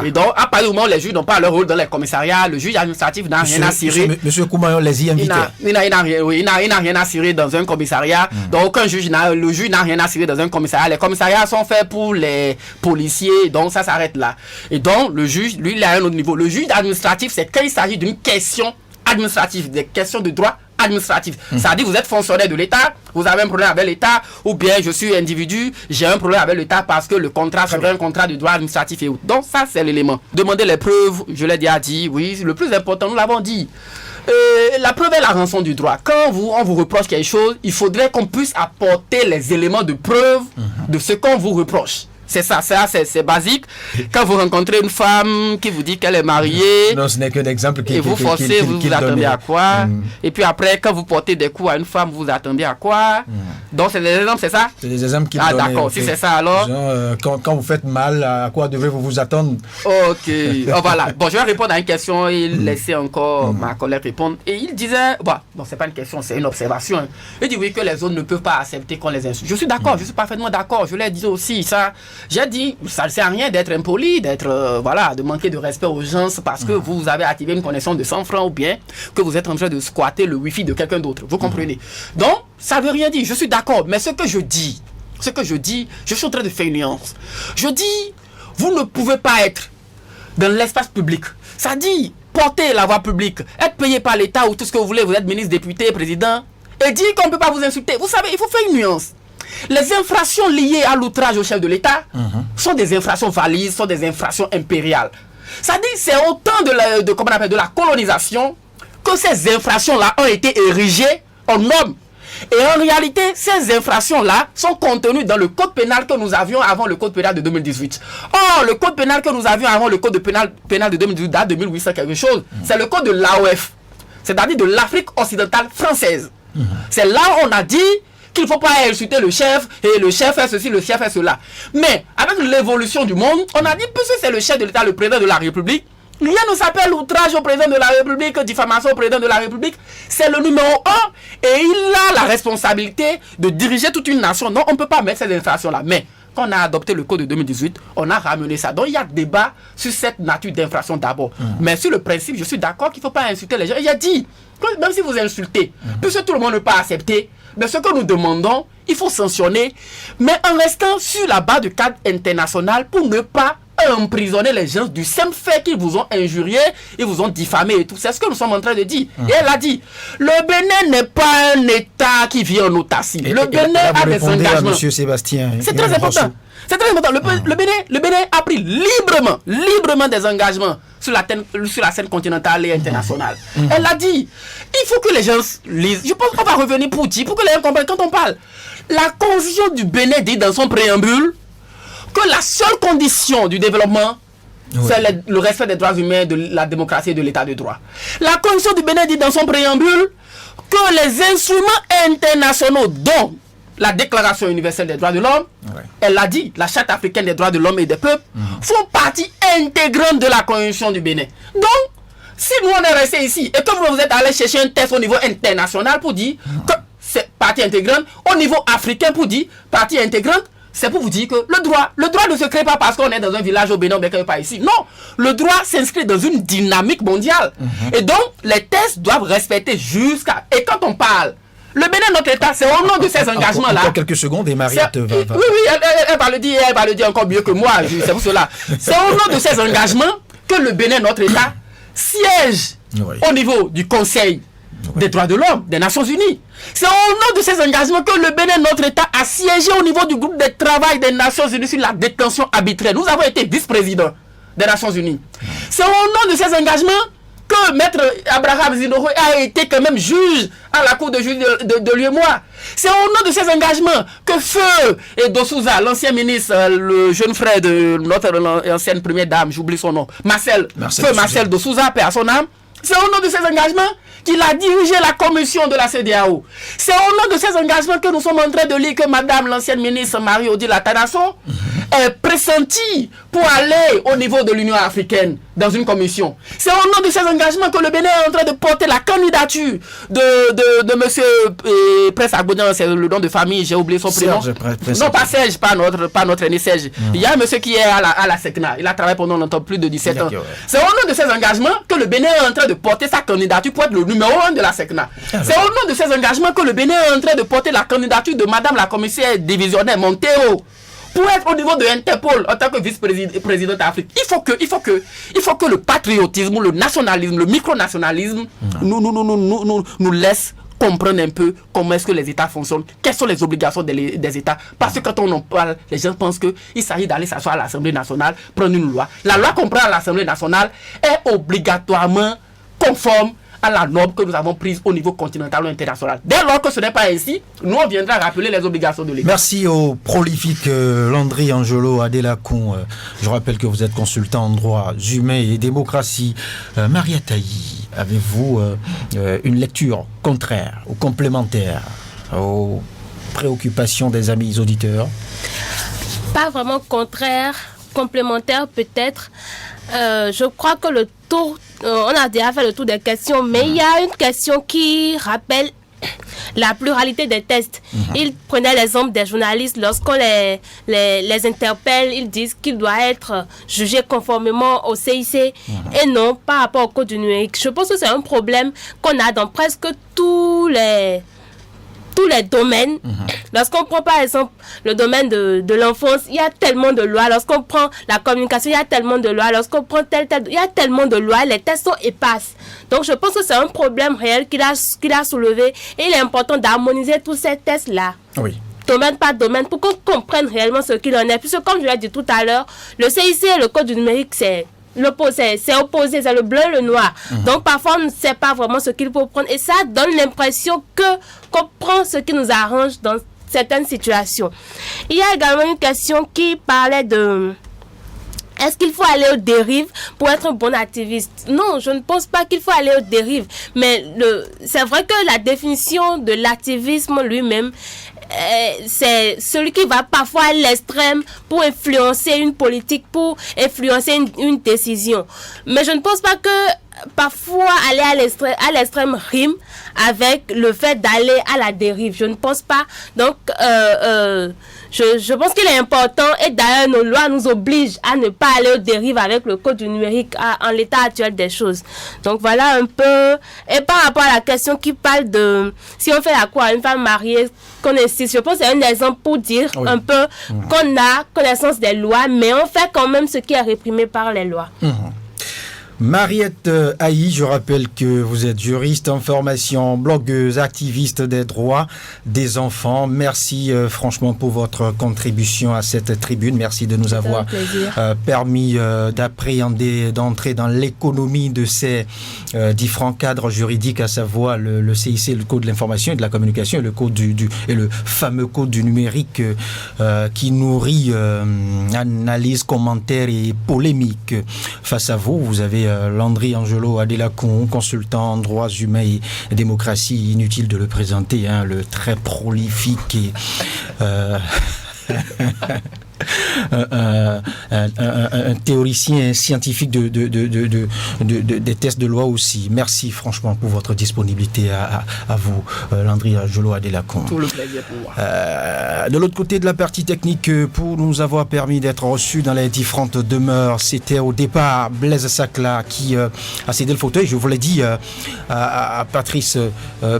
Et donc, à partir du moment où les juges n'ont pas leur rôle dans les commissariats, le juge administratif n'a rien à cirer. Monsieur Koumayon les y invitait. Il n'a rien à cirer dans un commissariat. Donc, le juge n'a rien à cirer dans un commissariat. Les commissariats sont faits pour les policiers. Donc, ça s'arrête là. Et donc, le juge, lui, il a un autre niveau. Le juge administratif, c'est quand il s'agit d'une question administrative, des questions de droit administratif. Ça dit, vous êtes fonctionnaire de l'État, vous avez un problème avec l'État, ou bien je suis individu, j'ai un problème avec l'État parce que le contrat serait un contrat de droit administratif et autres. Donc ça, c'est l'élément. Demander les preuves, je l'ai déjà dit, oui, le plus important, nous l'avons dit. La preuve est la rançon du droit. Quand on vous reproche quelque chose, il faudrait qu'on puisse apporter les éléments de preuve de ce qu'on vous reproche. C'est ça, c'est basique. Quand vous rencontrez une femme qui vous dit qu'elle est mariée, non, ce n'est qu'un exemple et vous forcez, vous attendez à quoi? Et puis après, quand vous portez des coups à une femme, vous attendez à quoi? Donc c'est des exemples, c'est ça? C'est des exemples qui d'accord, si c'est ça alors. Quand vous faites mal, à quoi devez-vous vous attendre? Ok, voilà. Bon, je vais répondre à une question et laisser encore ma collègue répondre. Et il disait, bon, c'est pas une question, c'est une observation. Il dit oui que les autres ne peuvent pas accepter qu'on les insulte. Je suis d'accord, je suis parfaitement d'accord. Je l'ai dit aussi ça. J'ai dit, ça ne sert à rien d'être impoli, de manquer de respect aux gens parce que vous avez activé une connexion de 100 francs ou bien que vous êtes en train de squatter le wifi de quelqu'un d'autre. Vous comprenez? Donc, ça ne veut rien dire. Je suis d'accord. Mais ce que je dis, je suis en train de faire une nuance. Je dis, vous ne pouvez pas être dans l'espace public. Ça dit, porter la voie publique, être payé par l'État ou tout ce que vous voulez, vous êtes ministre, député, président, et dire qu'on ne peut pas vous insulter. Vous savez, il faut faire une nuance. Les infractions liées à l'outrage au chef de l'État sont des infractions valides, sont des infractions impériales. Ça dit, c'est autant de la colonisation que ces infractions-là ont été érigées en normes. Et en réalité, ces infractions-là sont contenues dans le code pénal que nous avions avant le code pénal de 2018. Or, le code pénal que nous avions avant le code pénal de 2018 date de 1800 quelque chose. C'est le code de l'AOF, c'est-à-dire de l'Afrique occidentale française. C'est là où on a dit qu'il ne faut pas insulter le chef, et le chef fait ceci, le chef fait cela. Mais avec l'évolution du monde, on a dit, puisque c'est le chef de l'État, le président de la République, rien ne s'appelle outrage au président de la République, diffamation au président de la République. C'est le numéro 1 et il a la responsabilité de diriger toute une nation. Non, on ne peut pas mettre ces infractions-là. Mais quand on a adopté le code de 2018, on a ramené ça. Donc il y a débat sur cette nature d'infraction d'abord. Mais sur le principe, je suis d'accord qu'il ne faut pas insulter les gens. Il a dit, même si vous insultez, puisque tout le monde ne peut pas accepter, mais ce que nous demandons, il faut sanctionner, mais en restant sur la base du cadre international pour ne pas emprisonner les gens du simple fait qu'ils vous ont injurié, ils vous ont diffamé et tout. C'est ce que nous sommes en train de dire. Et elle a dit, le Bénin n'est pas un État qui vit en autarcie. Le Bénin a des engagements. Monsieur Sébastien. C'est très important. C'est très important. Le Bénin a pris librement des engagements sur la scène continentale et internationale. Elle a dit, il faut que les gens lisent. Je pense qu'on va revenir pour que les gens comprennent. Quand on parle, la Constitution du Bénin dit dans son préambule que la seule condition du développement, c'est le respect des droits humains, de la démocratie et de l'état de droit. La Constitution du Bénin dit dans son préambule que les instruments internationaux, dont la Déclaration universelle des droits de l'homme, elle l'a dit, la Charte africaine des droits de l'homme et des peuples, font partie intégrante de la Constitution du Bénin. Donc, si nous on est resté ici et que vous êtes allé chercher un test au niveau international pour dire que c'est partie intégrante, au niveau africain pour dire partie intégrante, c'est pour vous dire que le droit ne se crée pas parce qu'on est dans un village au Bénin, mais qu'on n'est pas ici. Non, le droit s'inscrit dans une dynamique mondiale. Et donc, les tests doivent respecter jusqu'à... Et quand on parle, le Bénin, notre État, c'est au nom de ces engagements-là. Encore quelques secondes et Mariette va... Oui, elle va le dire encore mieux que moi. C'est pour cela. C'est au nom de ces engagements que le Bénin, notre État, siège au niveau du Conseil des droits de l'homme des Nations Unies. C'est au nom de ces engagements que le Bénin, notre État, a siégé au niveau du groupe de travail des Nations Unies sur la détention arbitraire. Nous avons été vice-présidents des Nations Unies. C'est au nom de ces engagements que Maître Abraham Zinoro a été quand même juge à la Cour de justice de l'UEMOA. C'est au nom de ces engagements que Feu Edo Souza, l'ancien ministre, le jeune frère de notre ancienne première dame, j'oublie son nom, Marcel de Souza, paix à son âme, c'est au nom de ces engagements qu'il a dirigé la commission de la CEDEAO. C'est au nom de ces engagements que nous sommes en train de lire que Madame l'ancienne ministre Marie-Odile Atanasso est pressentie pour aller au niveau de l'Union africaine dans une commission. C'est au nom de ces engagements que le Bénin est en train de porter la candidature de monsieur Prince Agbodian, c'est le nom de famille, j'ai oublié son prénom. Non, pas Serge, pas notre aîné Serge. Il y a un monsieur qui est à la SECNA. Il a travaillé pendant longtemps, plus de 17 ans. C'est au nom de ces engagements que le Bénin est en train de porter sa candidature pour être le numéro 1 de la SECNA. C'est au nom de ces engagements que le Bénin est en train de porter la candidature de Madame la commissaire divisionnaire Montero pour être au niveau de Interpol en tant que vice-présidente d'Afrique. Il faut que le patriotisme, le nationalisme, le micronationalisme nous laisse comprendre un peu comment est-ce que les États fonctionnent, quelles sont les obligations des États. Parce que quand on en parle, les gens pensent qu'il s'agit d'aller s'asseoir à l'Assemblée nationale, prendre une loi. La loi qu'on prend à l'Assemblée nationale est obligatoirement conforme à la norme que nous avons prise au niveau continental ou international. Dès lors que ce n'est pas ainsi, nous on viendra rappeler les obligations de l'État. Merci au prolifique Landry Angelo Adelakun. Je rappelle que vous êtes consultant en droit humain et démocratie. Maria Tailly, avez-vous une lecture contraire ou complémentaire aux préoccupations des amis auditeurs? Pas vraiment contraire, complémentaire peut-être. Je crois que le tour, on a déjà fait le tour des questions, mais il y a une question qui rappelle la pluralité des tests. Il prenait l'exemple des journalistes, lorsqu'on les interpelle, ils disent qu'ils doivent être jugés conformément au CIC et non par rapport au code du numérique. Je pense que c'est un problème qu'on a dans presque tous les domaines. Lorsqu'on prend par exemple le domaine de l'enfance, il y a tellement de lois. Lorsqu'on prend la communication, il y a tellement de lois. Lorsqu'on prend il y a tellement de lois. Les tests sont épars. Donc je pense que c'est un problème réel qu'il a soulevé. Et il est important d'harmoniser tous ces tests-là. Oui. Domaine par domaine, pour qu'on comprenne réellement ce qu'il en est. Puisque comme je l'ai dit tout à l'heure, le CIC et le code du numérique, c'est opposé, c'est le bleu et le noir. Donc parfois on ne sait pas vraiment ce qu'il faut prendre et ça donne l'impression qu'on prend ce qui nous arrange dans certaines situations. Il y a également une question qui parlait de est-ce qu'il faut aller aux dérives pour être un bon activiste? Non, je ne pense pas qu'il faut aller aux dérives. Mais c'est vrai que la définition de l'activisme lui-même, c'est celui qui va parfois à l'extrême pour influencer une politique, pour influencer une décision. Mais je ne pense pas que parfois aller à l'extrême rime avec le fait d'aller à la dérive. Je ne pense pas. Donc, je pense qu'il est important, et d'ailleurs nos lois nous obligent à ne pas aller aux dérives avec le code du numérique en l'état actuel des choses. Donc voilà un peu. Et par rapport à la question qui parle de si on fait la cour à une femme mariée, qu'on insiste, je pense que c'est un exemple pour dire un peu qu'on a connaissance des lois, mais on fait quand même ce qui est réprimé par les lois. Mariette Haï, je rappelle que vous êtes juriste en formation, blogueuse, activiste des droits des enfants. Merci franchement pour votre contribution à cette tribune. Merci de nous avoir permis d'appréhender, d'entrer dans l'économie de ces différents cadres juridiques, à savoir le CIC, le code de l'information et de la communication, et le code et le fameux code du numérique qui nourrit analyse, commentaires et polémiques. Face à vous, vous avez Landry Angelo Adelakun, consultant en droits humains et démocratie, inutile de le présenter, le très prolifique et un théoricien scientifique des tests de loi aussi. Merci franchement pour votre disponibilité à vous, Landry Angelo Adelakun. Tout le plaisir pour moi. De l'autre côté de la partie technique, pour nous avoir permis d'être reçus dans les différentes demeures, c'était au départ Blaise Sakla qui a cédé le fauteuil. Je vous l'ai dit à Patrice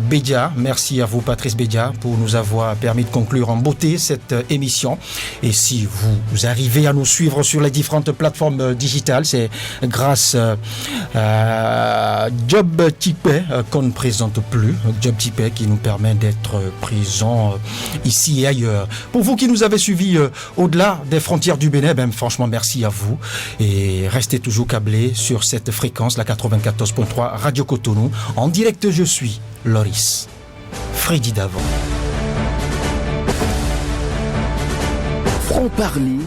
Bédia. Merci à vous, Patrice Bédia, pour nous avoir permis de conclure en beauté cette émission. Et si vous vous arrivez à nous suivre sur les différentes plateformes digitales. C'est grâce à Job Tipé qu'on ne présente plus. Job Tipé qui nous permet d'être présents ici et ailleurs. Pour vous qui nous avez suivis au-delà des frontières du Bénin, franchement, merci à vous. Et restez toujours câblés sur cette fréquence, la 94.3 Radio Cotonou. En direct, je suis Loris Freddy Davant. Franc-parler